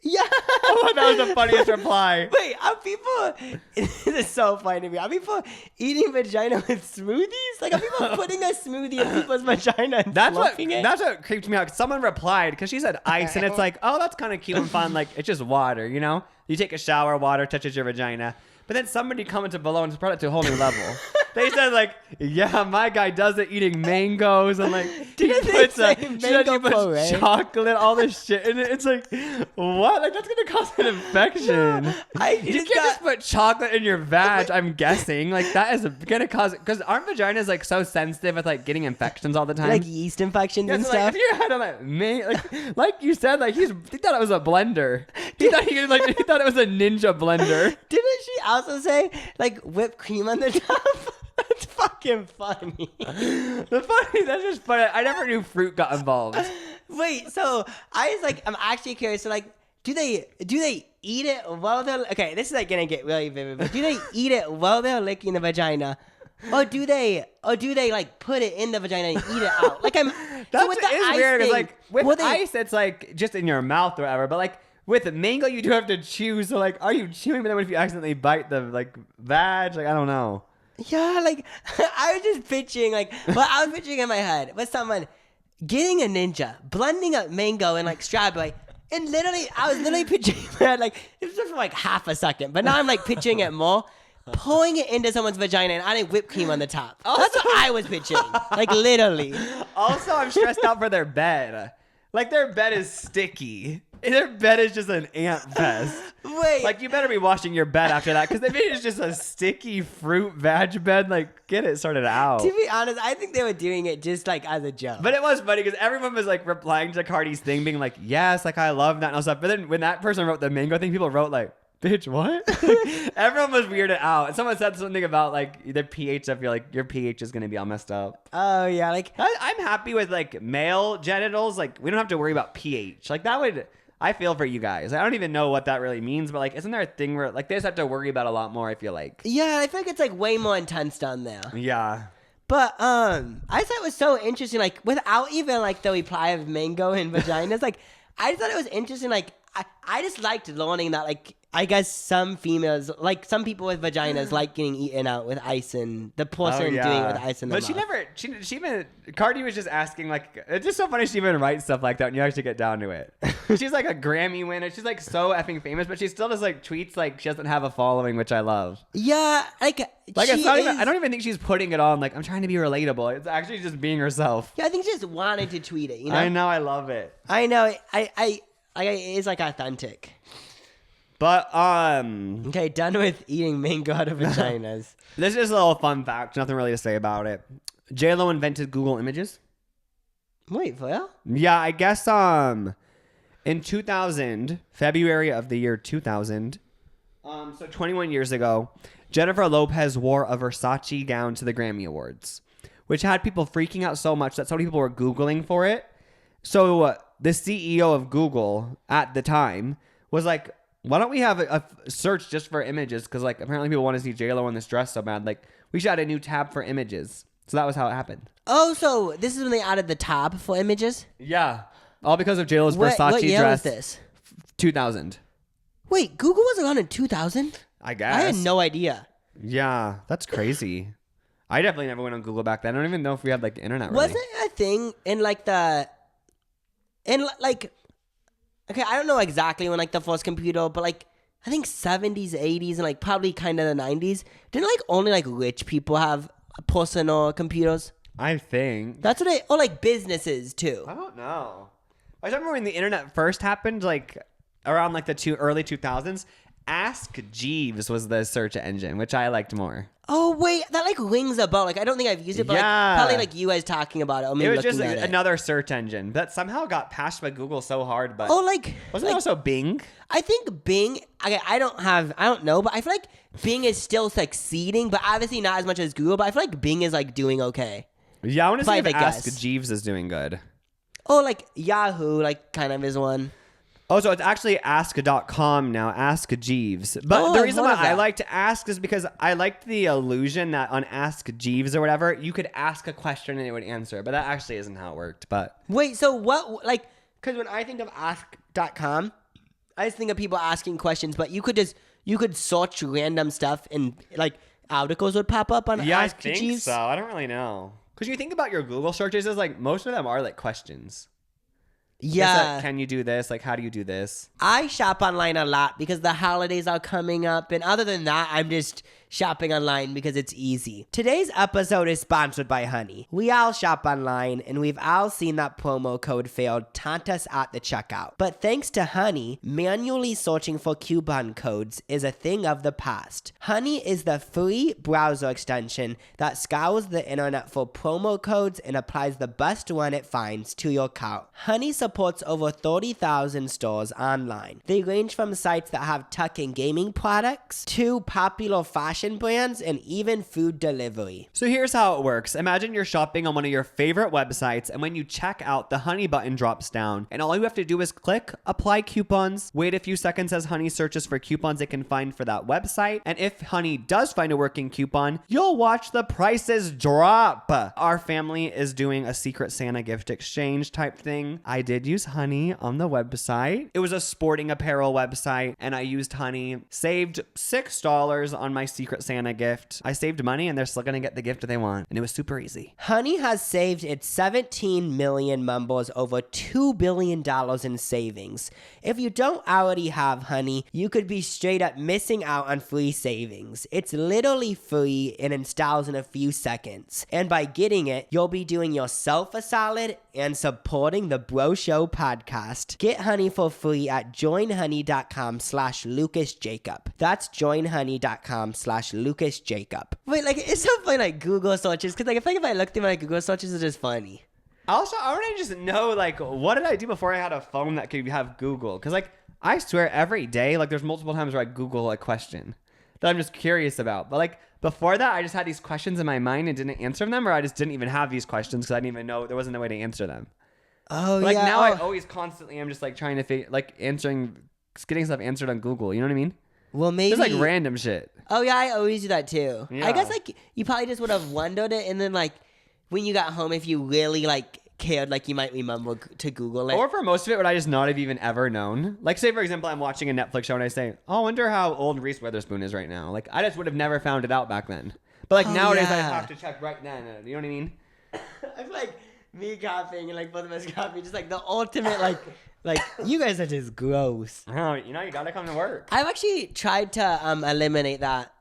yeah. Oh, that was the funniest reply. Wait, are people? This is so funny to me. Are people eating vagina with smoothies? Like, are people putting a smoothie in people's vagina and That's slurping it? That's what creeped me out. Someone replied because she said ice, and it's like, oh, that's kind of cute and fun. Like it's just water, you know. You take a shower, water touches your vagina. But then somebody commented below and brought it to a whole new level. They said like, yeah, my guy does it eating mangoes and like he Didn't they puts, say she mango puts puree? chocolate, all this shit, and it's like, what? Like that's gonna cause an infection. You can't just put chocolate in your vag. I'm guessing like that is gonna cause because aren't vaginas like so sensitive with like getting infections all the time? like yeast infections Yeah, and so, stuff. like, if you had on that, like you said, like he thought it was a blender. He thought he thought it was a ninja blender. Didn't she also say like whipped cream on the top? That's fucking funny. That's just funny. I never knew fruit got involved. Wait, so I was like, I'm actually curious. So like, do they eat it while they're okay? This is like gonna get really vivid. But do they eat it while they're licking the vagina, or do they like put it in the vagina and eat it out? Like That's so with the is ice weird. It's thing, like with will they- ice, it's like just in your mouth or whatever. But like with mango, you do have to chew. So like, are you chewing? But then if you accidentally bite the like vag, like I don't know. Yeah, like I was just picturing like what I was picturing in my head was someone getting a ninja, blending up mango and like strawberry. And literally, I was literally picturing that, like, it was just for like half a second. But now I'm like picturing it more. Pouring it into someone's vagina and adding whipped cream on the top. That's what I was picturing. Like, literally. Also, I'm stressed out for their bed. Like, their bed is sticky. Their bed is just an ant fest. Wait. Like, you better be washing your bed after that because if it is just a sticky fruit vag bed, like, get it sorted out. To be honest, I think they were doing it just like as a joke. But it was funny because everyone was like replying to Cardi's thing, being like, yes, like, I love that and all stuff. But then when that person wrote the mango thing, people wrote, like, bitch, what? Everyone was weirded out. And someone said something about, like, the pH. I feel like your pH is going to be all messed up. Oh, yeah. Like, I'm happy with, like, male genitals. Like, we don't have to worry about pH. Like, that would... I feel for you guys. I don't even know what that really means, but like, isn't there a thing where like they just have to worry about a lot more? I feel like. yeah, I feel like it's like way more intense down there. Yeah. But I thought it was so interesting. Like, without even like the reply of mango and vaginas, like, I just thought it was interesting. Like, I just liked learning that, like, I guess some females, like some people with vaginas, like getting eaten out with ice and the person doing it with ice in the But mouth. she even, Cardi was just asking, like, it's just so funny she even writes stuff like that when you actually get down to it. She's like a Grammy winner. She's like so effing famous, but she still does like tweets like she doesn't have a following, which I love. Yeah, like she It's not is, even, I don't even think she's putting it on, like, I'm trying to be relatable. It's actually just being herself. Yeah, I think she just wanted to tweet it, you know? I know, I love it. I know. It's like authentic. But, Okay, done with eating mango out of vaginas. this is a little fun fact. Nothing really to say about it. J-Lo invented Google Images. Wait, for real? Yeah, I guess in 2000, February of the year 2000, so 21 years ago, Jennifer Lopez wore a Versace gown to the Grammy Awards, which had people freaking out so much that so many people were Googling for it. So the CEO of Google at the time was like, why don't we have a search just for images? Because like apparently people want to see J-Lo in this dress so bad. Like we should add a new tab for images. So that was how it happened. Oh, so this is when they added the tab for images? Yeah. All because of J-Lo's What Versace year dress. was this? 2000. Wait, Google was around in 2000? I guess. I had no idea. Yeah, that's crazy. I definitely never went on Google back then. I don't even know if we had like internet. Really. Wasn't it a thing in like the... In like... okay, I don't know exactly when like the first computer, but like I think 70s, 80s, and like probably kind of the 90s. Didn't like only like rich people have personal computers? I think. That's what or like businesses too. I don't know. I remember when the internet first happened, like around like the early 2000s. Ask Jeeves was the search engine, which I liked more. Oh wait, that like rings a bell. Like I don't think I've used it, but like, probably like you guys talking about it. Or maybe It was just looking at another search engine that somehow got passed by Google so hard. But like wasn't like, it also Bing? I think Bing. Okay, I don't know, but I feel like Bing is still succeeding, but obviously not as much as Google. But I feel like Bing is like doing okay. Yeah, I want to see if I Ask guess. Jeeves is doing good. Oh, like Yahoo, like kind of is one. Oh, so it's actually ask.com now, Ask Jeeves. But the reason why I like to ask is because I liked the illusion that on Ask Jeeves or whatever, you could ask a question and it would answer. But that actually isn't how it worked. But wait, so what, like, because when I think of ask.com, I just think of people asking questions, but you could search random stuff and like articles would pop up on Ask I think Jeeves. so. I don't really know. Because you think about your Google searches, is like most of them are like questions. Yeah. It's like, can you do this? Like, how do you do this? I shop online a lot because the holidays are coming up. And other than that, I'm just shopping online because it's easy. Today's episode is sponsored by Honey. We all shop online and we've all seen that promo code failed taunt us at the checkout. But thanks to Honey, manually searching for coupon codes is a thing of the past. Honey is the free browser extension that scours the internet for promo codes and applies the best one it finds to your cart. Honey supports over 30,000 stores online. They range from sites that have tech and gaming products to popular fashion brands and even food delivery. So here's how it works. Imagine you're shopping on one of your favorite websites, and when you check out, the Honey button drops down, and all you have to do is click Apply Coupons, wait a few seconds as Honey searches for coupons it can find for that website, and if Honey does find a working coupon, you'll watch the prices drop. Our family is doing a Secret Santa gift exchange type thing. I did use Honey on the website. It was a sporting apparel website, and I used Honey, saved $6 on my Secret Santa gift. I saved money and they're still going to get the gift they want. And it was super easy. Honey has saved its 17 million members over $2 billion in savings. If you don't already have Honey, you could be straight up missing out on free savings. It's literally free and installs in a few seconds. And by getting it, you'll be doing yourself a solid and supporting the Bro Show podcast. Get Honey for free at joinhoney.com/LucasJacob. That's joinhoney.com/Lucas Jacob. Wait, like, it's so funny, like, Google searches, because, like, I think if I look through my Google searches, it's just funny. Also, I want to just know, like, what did I do before I had a phone that could have Google? Because, like, I swear every day, like, there's multiple times where I Google a question that I'm just curious about. But, like, before that, I just had these questions in my mind and didn't answer them, or I just didn't even have these questions because I didn't even know there wasn't a way to answer them. Oh, But, like, yeah. now I always constantly am just, like, trying to getting stuff answered on Google. You know what I mean? Well, maybe. It's like random shit. Oh, yeah, I always do that, too. Yeah. I guess, like, you probably just would have wondered it, and then, like, when you got home, if you really, like, cared, like, you might remember to Google it. Or for most of it, would I just not have even ever known? Like, say, for example, I'm watching a Netflix show and I say, oh, I wonder how old Reese Witherspoon is right now. Like, I just would have never found it out back then. But, like, nowadays, I have to check right then. You know what I mean? I feel like me coughing and, like, both of us coughing, just, like, the ultimate, like, you guys are just gross. Oh, you know, you gotta come to work. I've actually tried to eliminate that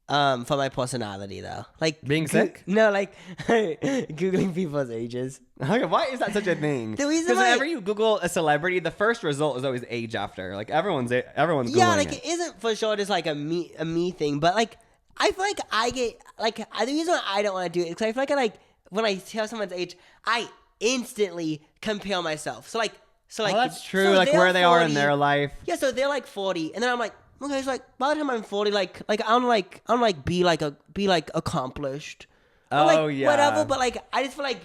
for my personality, though. Like, Being sick? No, like, Googling people's ages. Okay, why is that such a thing? The reason Because why- whenever you Google a celebrity, the first result is always age after. Like, everyone's Googling Yeah, like, it. it isn't for sure just, like, a me thing, but, like, I feel like I get, like, the reason why I don't want to do it is because I feel like when I tell someone's age, I instantly compare myself. So, like, Oh, that's true. so Like, they're where they are in 40. their life. Yeah, so they're like 40, and then I'm like, okay, so like by the time I'm 40, like I'm be accomplished. Or, like, Oh, yeah. whatever. But like I feel like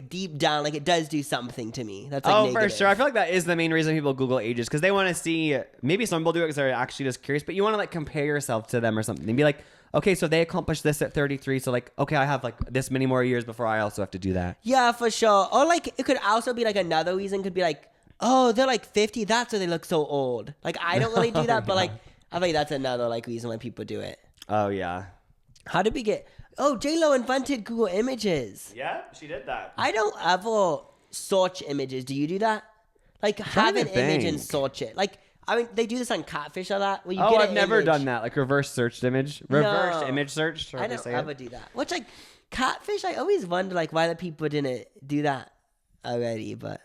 deep down, like it does do something to me. That's like Oh, negative. for sure. I feel like that is the main reason people Google ages, because they want to see. Maybe some people do it because they're actually just curious, but you want to like compare yourself to them or something and be like, okay, so they accomplished this at 33, so like, okay, I have like this many more years before I also have to do that. Yeah, for sure. Or like it could also be like another reason could be like, oh, they're like 50. That's why they look so old. Like I don't really do that, but like I think that's another like reason why people do it. Oh yeah. How did we get? Oh, J-Lo invented Google Images. Yeah, she did that. I don't ever search images. Do you do that? like have trying an to image and think. search it. Like I mean, they do this on Catfish a lot. Where you Oh, get I've an never image. done that. Like reverse searched image, reverse No. image search. I don't ever do that. Which like Catfish, I always wonder like why the people didn't do that already. But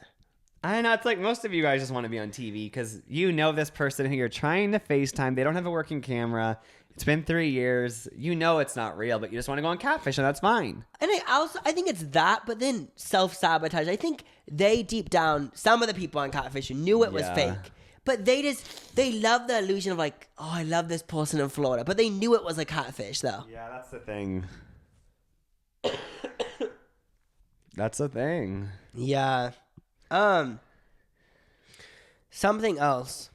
I know, it's like most of you guys just want to be on TV because you know this person who you're trying to FaceTime. They don't have a working camera. It's been 3 years. You know it's not real, but you just want to go on Catfish, and that's fine. and I think it's that, but then self-sabotage. I think they deep down, some of the people on Catfish knew it was Yeah. fake. But they love the illusion of like, oh, I love this person in Florida. But they knew it was a catfish though. Yeah, that's the thing. That's the thing. Yeah. Something else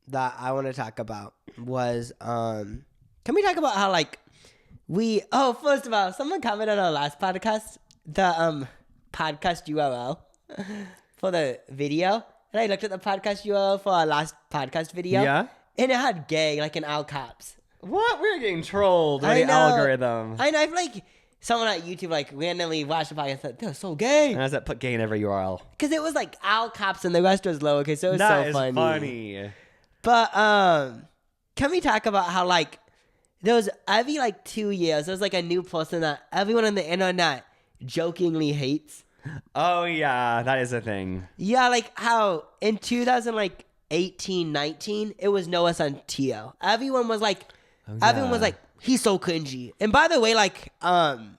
that I want to talk about was can we talk about how like first of all, someone commented on our last podcast, the podcast URL for the video. And I looked at the podcast URL for our last podcast video. Yeah? And it had gay like in all caps. What? We're getting trolled by I the know. algorithm. I know. I feel like someone at YouTube like randomly watched the podcast and said, they're so gay. And I said, put gay in every URL. Because it was like all caps and the rest was lowercase. So it was That so is funny. But can we talk about how like there was every like 2 years there's like a new person that everyone on the internet jokingly hates. Oh, yeah. That is a thing. Yeah, like how in 2018, 19, it was Noah Santillo. Everyone was like, everyone was like, he's so cringy. And by the way, like I'm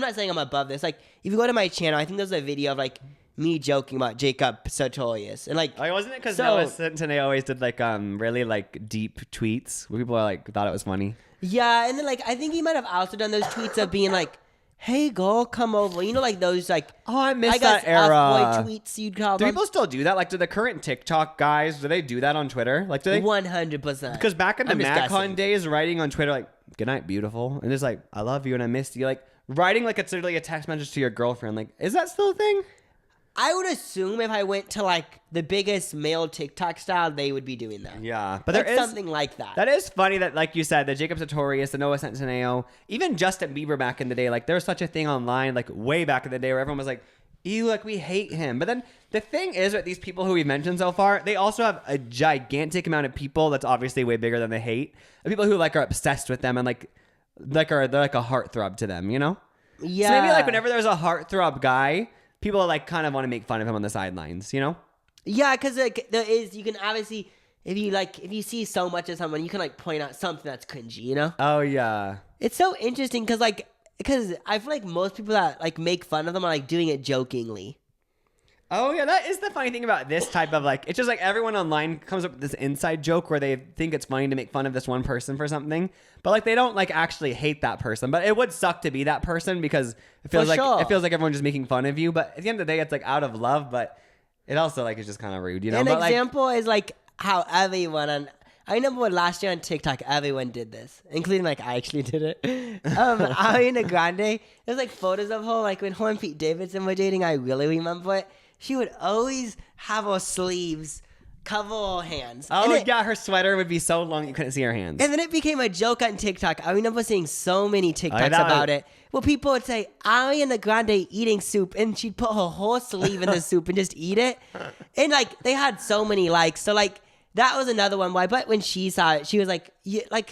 not saying I'm above this. Like if you go to my channel, I think there's a video of like me joking about Jacob Sartorius and like. Like, wasn't it because So- Noah Centineo always did like really like deep tweets where people like thought it was funny? Yeah, and then like I think he might have also done those tweets of being like, "Hey girl, come over." You know, like those like Oh, I missed guess that era. F-boy tweets you'd call Do them. people still do that? Like, do the current TikTok guys, do they do that on Twitter? Like, do they? 100%. Because back in the I'm just MadCon guessing. days, writing on Twitter like "Good night, beautiful," and it's like "I love you" and "I missed you," like writing like it's literally a text message to your girlfriend. Like, is that still a thing? I would assume if I went to like the biggest male TikTok style, they would be doing that. Yeah, but Like there is something like that. That is funny that, like you said, the Jacob Sartorius, the Noah Centineo, even Justin Bieber back in the day, like there was such a thing online, like way back in the day, where everyone was like, ew, like we hate him. But then the thing is with these people who we've mentioned so far, they also have a gigantic amount of people that's obviously way bigger than they hate. The people who like are obsessed with them and they're like a heartthrob to them, you know? Yeah. So maybe like whenever there's a heartthrob guy, people like kind of want to make fun of him on the sidelines, you know? Yeah, because like there is, you can obviously if you see so much of someone, you can like point out something that's cringy, you know? Oh yeah. It's so interesting because I feel like most people that like make fun of them are like doing it jokingly. Oh yeah, that is the funny thing about this type of like, it's just like everyone online comes up with this inside joke where they think it's funny to make fun of this one person for something, but like they don't like actually hate that person. But it would suck to be that person because it feels For sure. it feels like everyone's just making fun of you. But at the end of the day, it's like out of love, but it also like is just kind of rude, you know? An But, like, example is like how everyone on I remember when last year on TikTok everyone did this, including like I actually did it. Ariana Grande, there's like photos of her like when her and Pete Davidson were dating. I really remember it. She would always have her sleeves cover her hands. oh And it- yeah, her sweater would be so long you couldn't see her hands. And then it became a joke on TikTok. I remember seeing so many TikToks that was- about it. Well, people would say, Ariana Grande eating soup, and she'd put her whole sleeve in the soup and just eat it. And, like, they had so many likes. So, like, that was another one. Why? But when she saw it, she was like,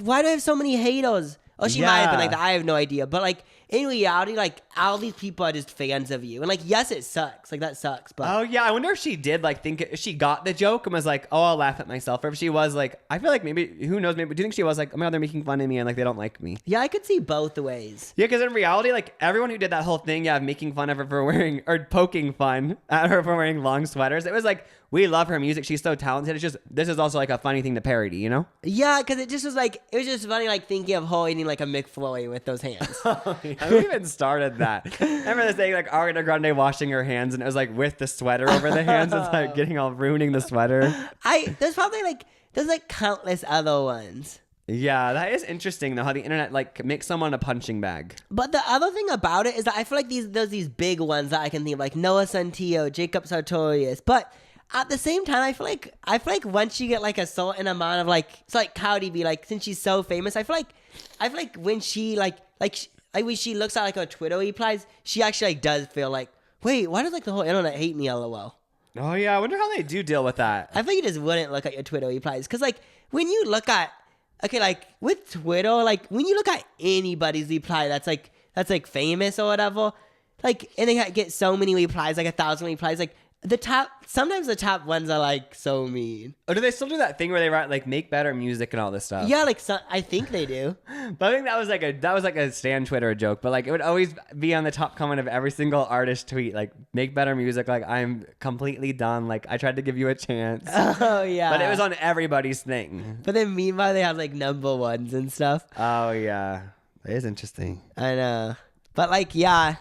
why do I have so many haters? Or she might have been Yeah. like that. I have no idea. But, like, in reality, like, all these people are just fans of you. And, like, yes, it sucks. Like, that sucks. But Oh yeah, I wonder if she did like think if she got the joke and was like, "Oh, I'll laugh at myself," or if she was like, I feel like maybe who knows? Maybe do you think she was like, "Oh my God, they're making fun of me and like they don't like me"? yeah, I could see both ways. Yeah, because in reality, like everyone who did that whole thing, yeah, making fun of her for wearing or poking fun at her for wearing long sweaters, it was like we love her music. She's so talented. It's just this is also like a funny thing to parody, you know? Yeah, because it just was like, it was just funny, like, thinking of her eating, like, a McFlurry with those hands. Who even started that? Remember this thing like Ariana Grande washing her hands and it was like with the sweater over the hands. It's like getting all ruining the sweater. There's probably, like, there's, like, countless other ones. Yeah, that is interesting though, how the internet like makes someone a punching bag. But the other thing about it is that I feel like there's these big ones that I can think of, like Noah Santillo, Jacob Sartorius. But at the same time, I feel like once you get like a certain amount of like, it's like Cardi B, like since she's so famous, I feel like when she when she looks at like her Twitter replies, she actually like does feel like, wait, why does like the whole internet hate me? LOL. Oh yeah, I wonder how they do deal with that. I think you just wouldn't look at your Twitter replies. Because, like, when you look at, okay, like, with Twitter, like, when you look at anybody's reply that's famous or whatever, like, and they get so many replies, like 1,000 replies, like, sometimes the top ones are, like, so mean. Oh, do they still do that thing where they write, like, make better music and all this stuff? Yeah, like, I think they do. But I think that was like a Stan Twitter joke. But like, it would always be on the top comment of every single artist tweet, like, make better music. Like, I'm completely done. Like, I tried to give you a chance. Oh, yeah. But it was on everybody's thing. But then meanwhile, they have, like, number ones and stuff. Oh yeah, it is interesting. I know. But, like, yeah,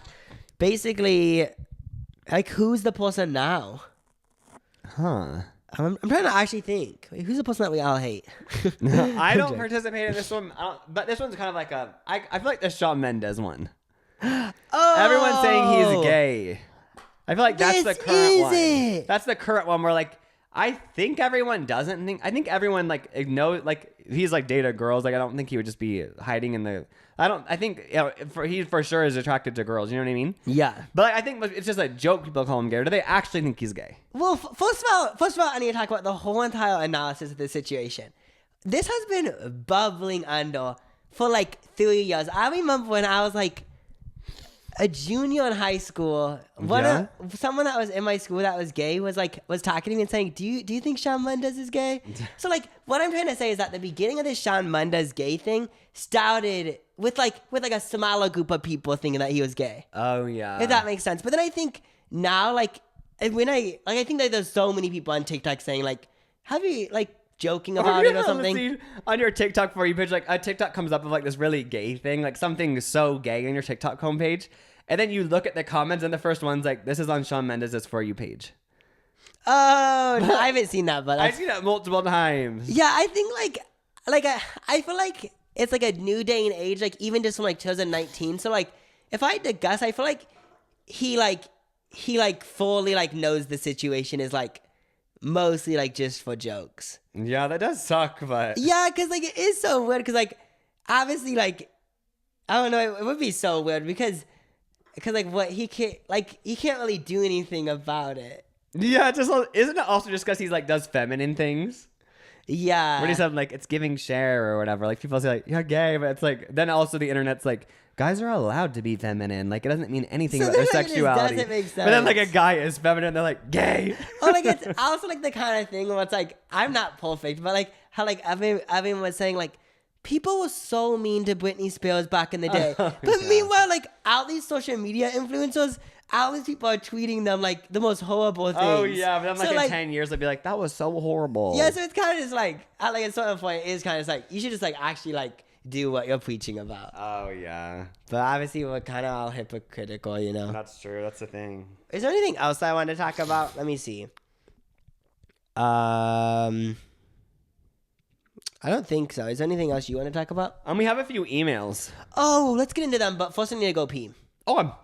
basically, like, who's the person now? Huh. I'm trying to actually think. Wait, who's the person that we all hate? I don't participate in this one, but this one's kind of like I feel like the Shawn Mendes one. Oh, Everyone's saying he's gay. I feel like that's the This current is one. it. That's the current one where like I think everyone doesn't think. I think everyone like knows like he's like dated girls. Like I don't think he would just be hiding in the. I think he for sure is attracted to girls. You know what I mean? Yeah. But like, I think it's just a joke. People call him gay. Or do they actually think he's gay? Well, first of all, I need to talk about the whole entire analysis of this situation. This has been bubbling under for like 3 years. I remember when I was like a junior in high school. Someone that was in my school that was gay was talking to me and saying, "Do you think Shawn Mendes is gay?" So like, what I'm trying to say is that the beginning of this Shawn Mendes gay thing started with a smaller group of people thinking that he was gay. Oh yeah. If that makes sense. But then I think now, like, when I think that there's so many people on TikTok saying, like, have you, like, joking about it or something? On your TikTok For You page, like, a TikTok comes up with, like, this really gay thing, like, something so gay on your TikTok homepage. And then you look at the comments, and the first one's like, this is on Shawn Mendes' For You page. Oh, no, I haven't seen that, but I've seen that multiple times. yeah, I think, I feel like it's, like, a new day and age, like, even just from, like, 2019. So, like, if I had to guess, I feel like he fully, like, knows the situation is, like, mostly, like, just for jokes. Yeah, that does suck, but... Yeah, because, like, it is so weird, because, like, obviously, like, I don't know, it would be so weird, because like, what, he can't really do anything about it. Yeah, isn't it also just because he's, like, does feminine things? Yeah. When he said, like, it's giving share or whatever, like, people say, like, you're gay, but it's, like, then also the internet's, like, guys are allowed to be feminine. Like, it doesn't mean anything So about their then, like, it just sexuality. doesn't make But then, like, a sense. guy is feminine, they're like, gay. Or, like, it's also, like, the kind of thing where it's, like, I'm not perfect, but, like, how, like, everyone was saying, like, people were so mean to Britney Spears back in the day. Oh, But yeah. meanwhile, like, all these social media influencers, all these people are tweeting them, like, the most horrible things. Oh, yeah, but then, like, So, in 10 years, they'll be like, that was so horrible. Yeah, so it's kind of just, like, at, like, a certain point, it's kind of just, like, you should just, like, actually, like, do what you're preaching about. Oh, yeah. But obviously, we're kind of all hypocritical, you know? That's true. That's the thing. Is there anything else I wanted to talk about? Let me see. I don't think so. Is there anything else you want to talk about? We have a few emails. Oh, let's get into them, but first I need to go pee. Oh,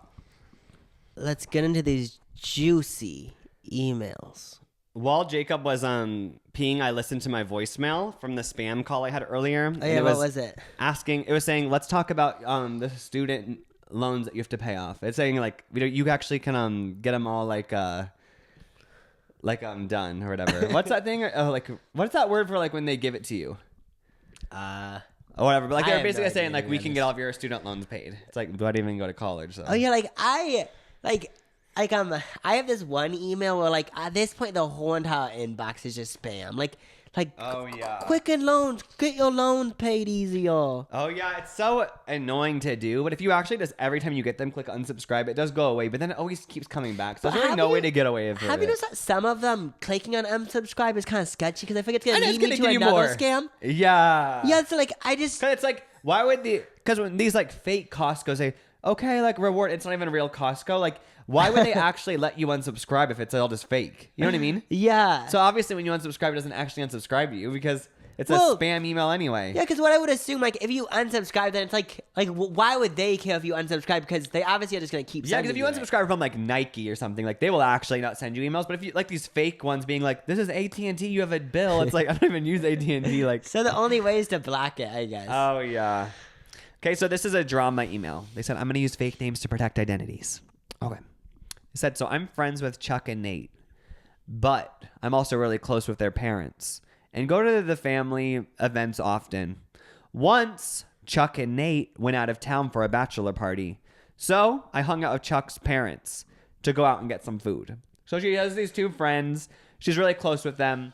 Let's get into these juicy emails. while Jacob was peeing, I listened to my voicemail from the spam call I had earlier. Oh, yeah, what was it? It was saying, let's talk about the student loans that you have to pay off. It's saying, like, you actually can get them all, like done or whatever. What's that thing? Oh, like, what's that word for, like, when they give it to you? Uh, Or whatever. But, like, I they're have basically no saying, idea, like, to we be can get all of your student loans paid. It's like, do I even go to college? So. oh, yeah, I have this one email where, like, at this point, the whole entire inbox is just spam. Like, Oh, yeah. Quicken Loans, get your loans paid easier. Oh, yeah, it's so annoying to do, but if you actually just every time you get them click unsubscribe, it does go away, but then it always keeps coming back. So But there's really have no you- way to get away with it. Have you noticed that some of them clicking on unsubscribe is kind of sketchy because I think it's I going know to it's lead me gonna to give you another more. scam? Yeah. Yeah, so like I just Because it's like, why would because when these like fake Costco say, okay, like reward, it's not even a real Costco, like why would they actually let you unsubscribe if it's all just fake? You know what I mean? yeah. So obviously when you unsubscribe, it doesn't actually unsubscribe you because it's Well, a spam email anyway. Yeah, because what I would assume, like, if you unsubscribe, then it's like why would they care if you unsubscribe? Because they obviously are just gonna keep. Yeah, because if you sending unsubscribe from like Nike or something, like they will actually not send you emails. But if you like these fake ones being like, "This is AT&T, you have a bill," it's like I don't even use AT&T. Like, So the only way is to block it, I guess. oh yeah. Okay, so this is a drama email. They said I'm going to use fake names to protect identities. Okay. It said so. I'm friends with Chuck and Nate. but I'm also really close with their parents and go to the family events often. Once, Chuck and Nate went out of town for a bachelor party. So I hung out with Chuck's parents to go out and get some food. So she has these two friends. She's really close with them.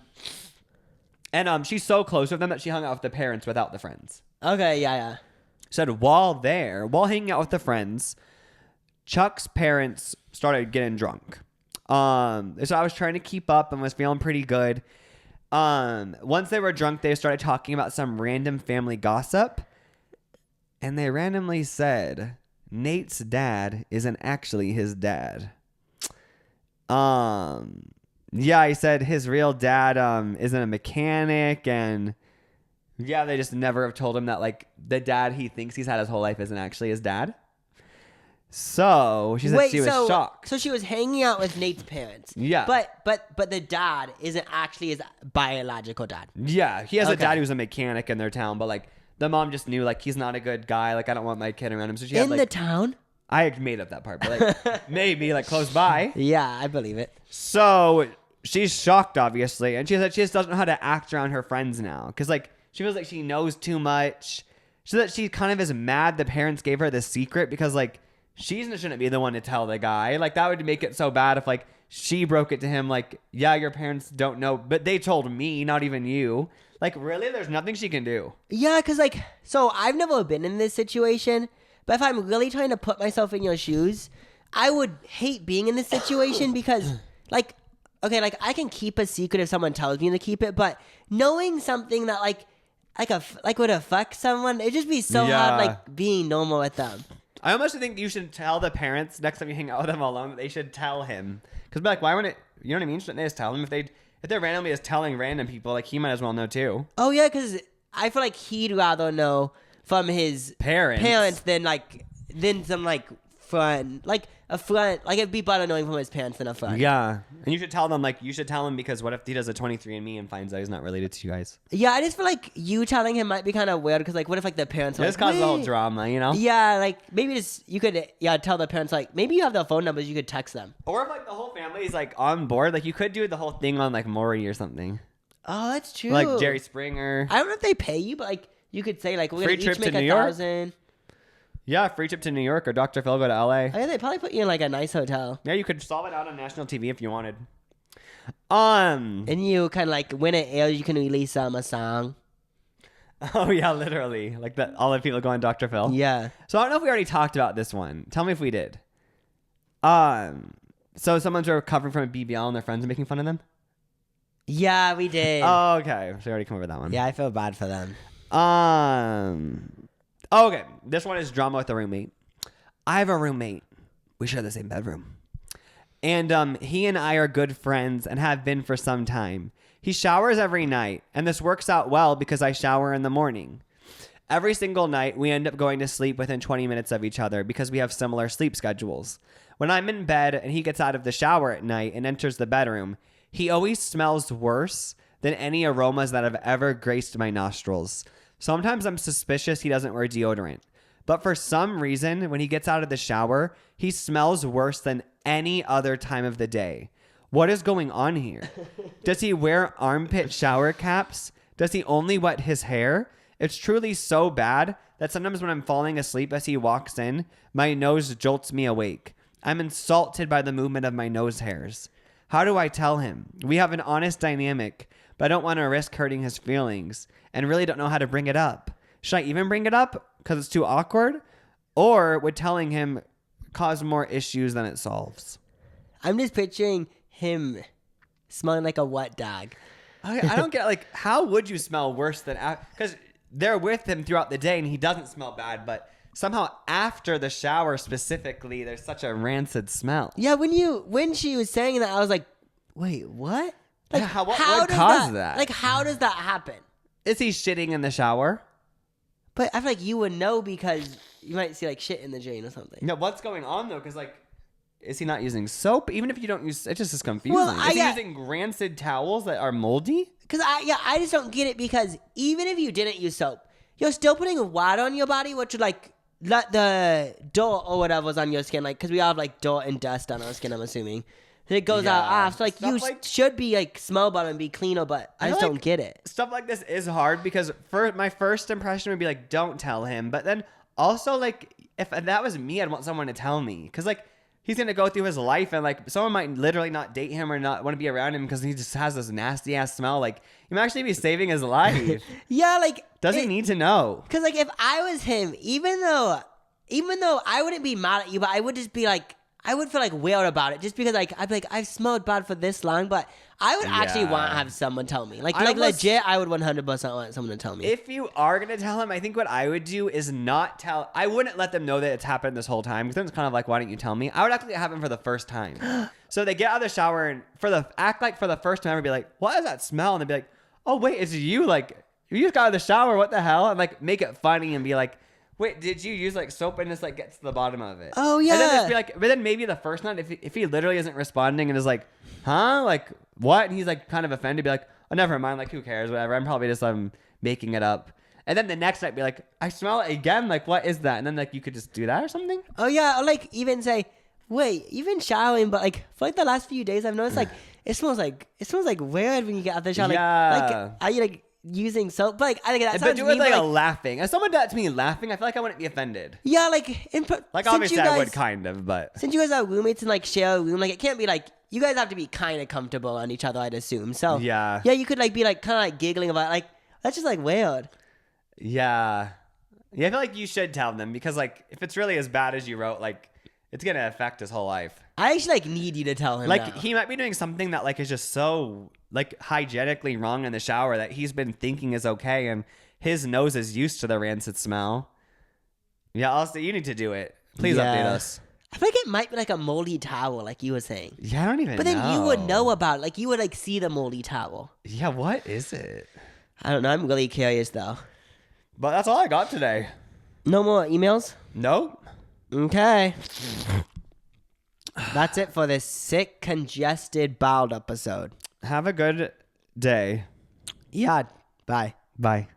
And she's so close with them that she hung out with the parents without the friends. Okay, yeah. Said while hanging out with the friends, Chuck's parents started getting drunk. So I was trying to keep up and was feeling pretty good. Once they were drunk, they started talking about some random family gossip. And they randomly said, Nate's dad isn't actually his dad. Yeah, he said his real dad isn't a mechanic, and yeah, they just never have told him that like the dad he thinks he's had his whole life isn't actually his dad. So she said she was shocked. So she was hanging out with Nate's parents. Yeah. But the dad isn't actually his biological dad. Yeah, he has a dad who's a mechanic in their town, but like the mom just knew like he's not a good guy. Like I don't want my kid around him. So she had like the town. I made up that part, but like maybe like close by. Yeah, I believe it. So she's shocked, obviously, and she said she just doesn't know how to act around her friends now because like she feels like she knows too much. So that she kind of is mad the parents gave her the secret because like she shouldn't be the one to tell the guy. Like that would make it so bad if like she broke it to him. Like, yeah, your parents don't know, but they told me, not even you. Like, really, there's nothing she can do. Yeah, because like, so I've never been in this situation. But if I'm really trying to put myself in your shoes, I would hate being in this situation because, like, okay, like, I can keep a secret if someone tells me to keep it, but knowing something that, would affect someone, it'd just be so hard, like, being normal with them. I almost think you should tell the parents next time you hang out with them alone that they should tell him. Because, like, why wouldn't it, you know what I mean? Shouldn't they just tell him? If they're randomly just telling random people, like, he might as well know, too. Oh, yeah, because I feel like he'd rather know from his parents than some like friend, like a friend, like it'd be better knowing from his parents than a friend. Yeah, and you should tell them because what if he does a 23andMe and finds out he's not related to you guys? Yeah, I just feel like you telling him might be kind of weird because like what if like the parents just causes a whole drama, you know? Yeah, like maybe you could tell the parents like maybe you have their phone numbers, you could text them. Or if like the whole family is like on board, like you could do the whole thing on like Maury or something. Oh, that's true. Like Jerry Springer. I don't know if they pay you, but like. You could say, like, we're going to each make $1,000. Yeah, free trip to New York or Dr. Phil go to LA. Oh, yeah, they probably put you in, like, a nice hotel. Yeah, you could solve it out on national TV if you wanted. And you kind of, like, when it airs, you can release a song. Oh, yeah, literally. Like, all the people going Dr. Phil. Yeah. So I don't know if we already talked about this one. Tell me if we did. So someone's recovering from a BBL and their friends are making fun of them? Yeah, we did. Oh, okay. So we already come over that one. Yeah, I feel bad for them. Okay. This one is drama with a roommate. I have a roommate. We share the same bedroom. And he and I are good friends and have been for some time. He showers every night, and this works out well because I shower in the morning. Every single night, we end up going to sleep within 20 minutes of each other because we have similar sleep schedules. When I'm in bed and he gets out of the shower at night and enters the bedroom, he always smells worse than any aromas that have ever graced my nostrils. Sometimes I'm suspicious he doesn't wear deodorant. But for some reason, when he gets out of the shower, he smells worse than any other time of the day. What is going on here? Does he wear armpit shower caps? Does he only wet his hair? It's truly so bad that sometimes when I'm falling asleep as he walks in, my nose jolts me awake. I'm insulted by the movement of my nose hairs. How do I tell him? We have an honest dynamic, but I don't want to risk hurting his feelings and really don't know how to bring it up. Should I even bring it up because it's too awkward? Or would telling him cause more issues than it solves? I'm just picturing him smelling like a wet dog. I don't get, like, how would you smell worse than... Because they're with him throughout the day and he doesn't smell bad, but somehow after the shower specifically, there's such a rancid smell. Yeah, when she was saying that, I was like, wait, what? Like, yeah, what caused that? Like, how does that happen? Is he shitting in the shower? But I feel like you would know because you might see, like, shit in the drain or something. No, what's going on, though? Because, like, is he not using soap? Even if you don't use... It just is confusing. Well, is he using rancid towels that are moldy? Because, I just don't get it because even if you didn't use soap, you're still putting water on your body, which would, like, let the dirt or whatever's on your skin, like, because we all have, like, dirt and dust on our skin, I'm assuming. then it goes out Yeah. off. So like Stuff you like- should be like smell better and be cleaner, but I just feel don't like get it. Stuff like this is hard because my first impression would be like, don't tell him. But then also like, if that was me, I'd want someone to tell me because like he's gonna go through his life and like someone might literally not date him or not want to be around him because he just has this nasty ass smell. Like he might actually be saving his life. Yeah, like Does he need to know? Because like if I was him, even though I wouldn't be mad at you, but I would just be like, I would feel like weird about it just because like I'd be like, I've smelled bad for this long, but I would actually want to have someone tell me. Like legit, I would 100% want someone to tell me. If you are going to tell him, I think what I would do is not tell. I wouldn't let them know that it's happened this whole time because then it's kind of like, why don't you tell me? I would actually have him for the first time. So they get out of the shower and act like for the first time, I'd be like, what is that smell? And they'd be like, oh, wait, it's you. Like, you just got out of the shower. What the hell? And like make it funny and be like, wait, did you use like soap and just like get to the bottom of it? Oh, yeah. And then just be like, but then maybe the first night, if he literally isn't responding and is like, huh? Like, what? And he's like kind of offended, be like, oh, never mind. Like, who cares? Whatever. I'm probably just making it up. And then the next night be like, I smell it again. Like, what is that? And then like you could just do that or something. Oh yeah, or like even say, wait, you've been showering, but like for like the last few days, I've noticed like it smells like weird when you get out of the shower. Yeah. Like are you like using soap? But like I think that But sounds do it mean, like but, a laughing. If someone did that to me laughing, I feel like I wouldn't be offended. yeah, like Like since obviously you guys, I would kind of, but since you guys are roommates and like share a room, like it can't be like you guys have to be kind of comfortable on each other, I'd assume. So Yeah. you could like be like kind of like giggling about it. Like that's just like weird. yeah. Yeah, I feel like you should tell them because like if it's really as bad as you wrote, like it's gonna affect his whole life. I actually like need you to tell him. Like now. he might be doing something that like is just so like hygienically wrong in the shower that he's been thinking is okay, and his nose is used to the rancid smell. Yeah, also you need to do it. Please Yeah. update us. I feel like it might be like a moldy towel, like you were saying. Yeah, I don't even. But then you would know about it. Like you would like see the moldy towel. Yeah, what is it? I don't know. I'm really curious though. But that's all I got today. No more emails? Nope. Okay. That's it for this sick, congested, bowed episode. Have a good day. Yeah. Bye. Bye.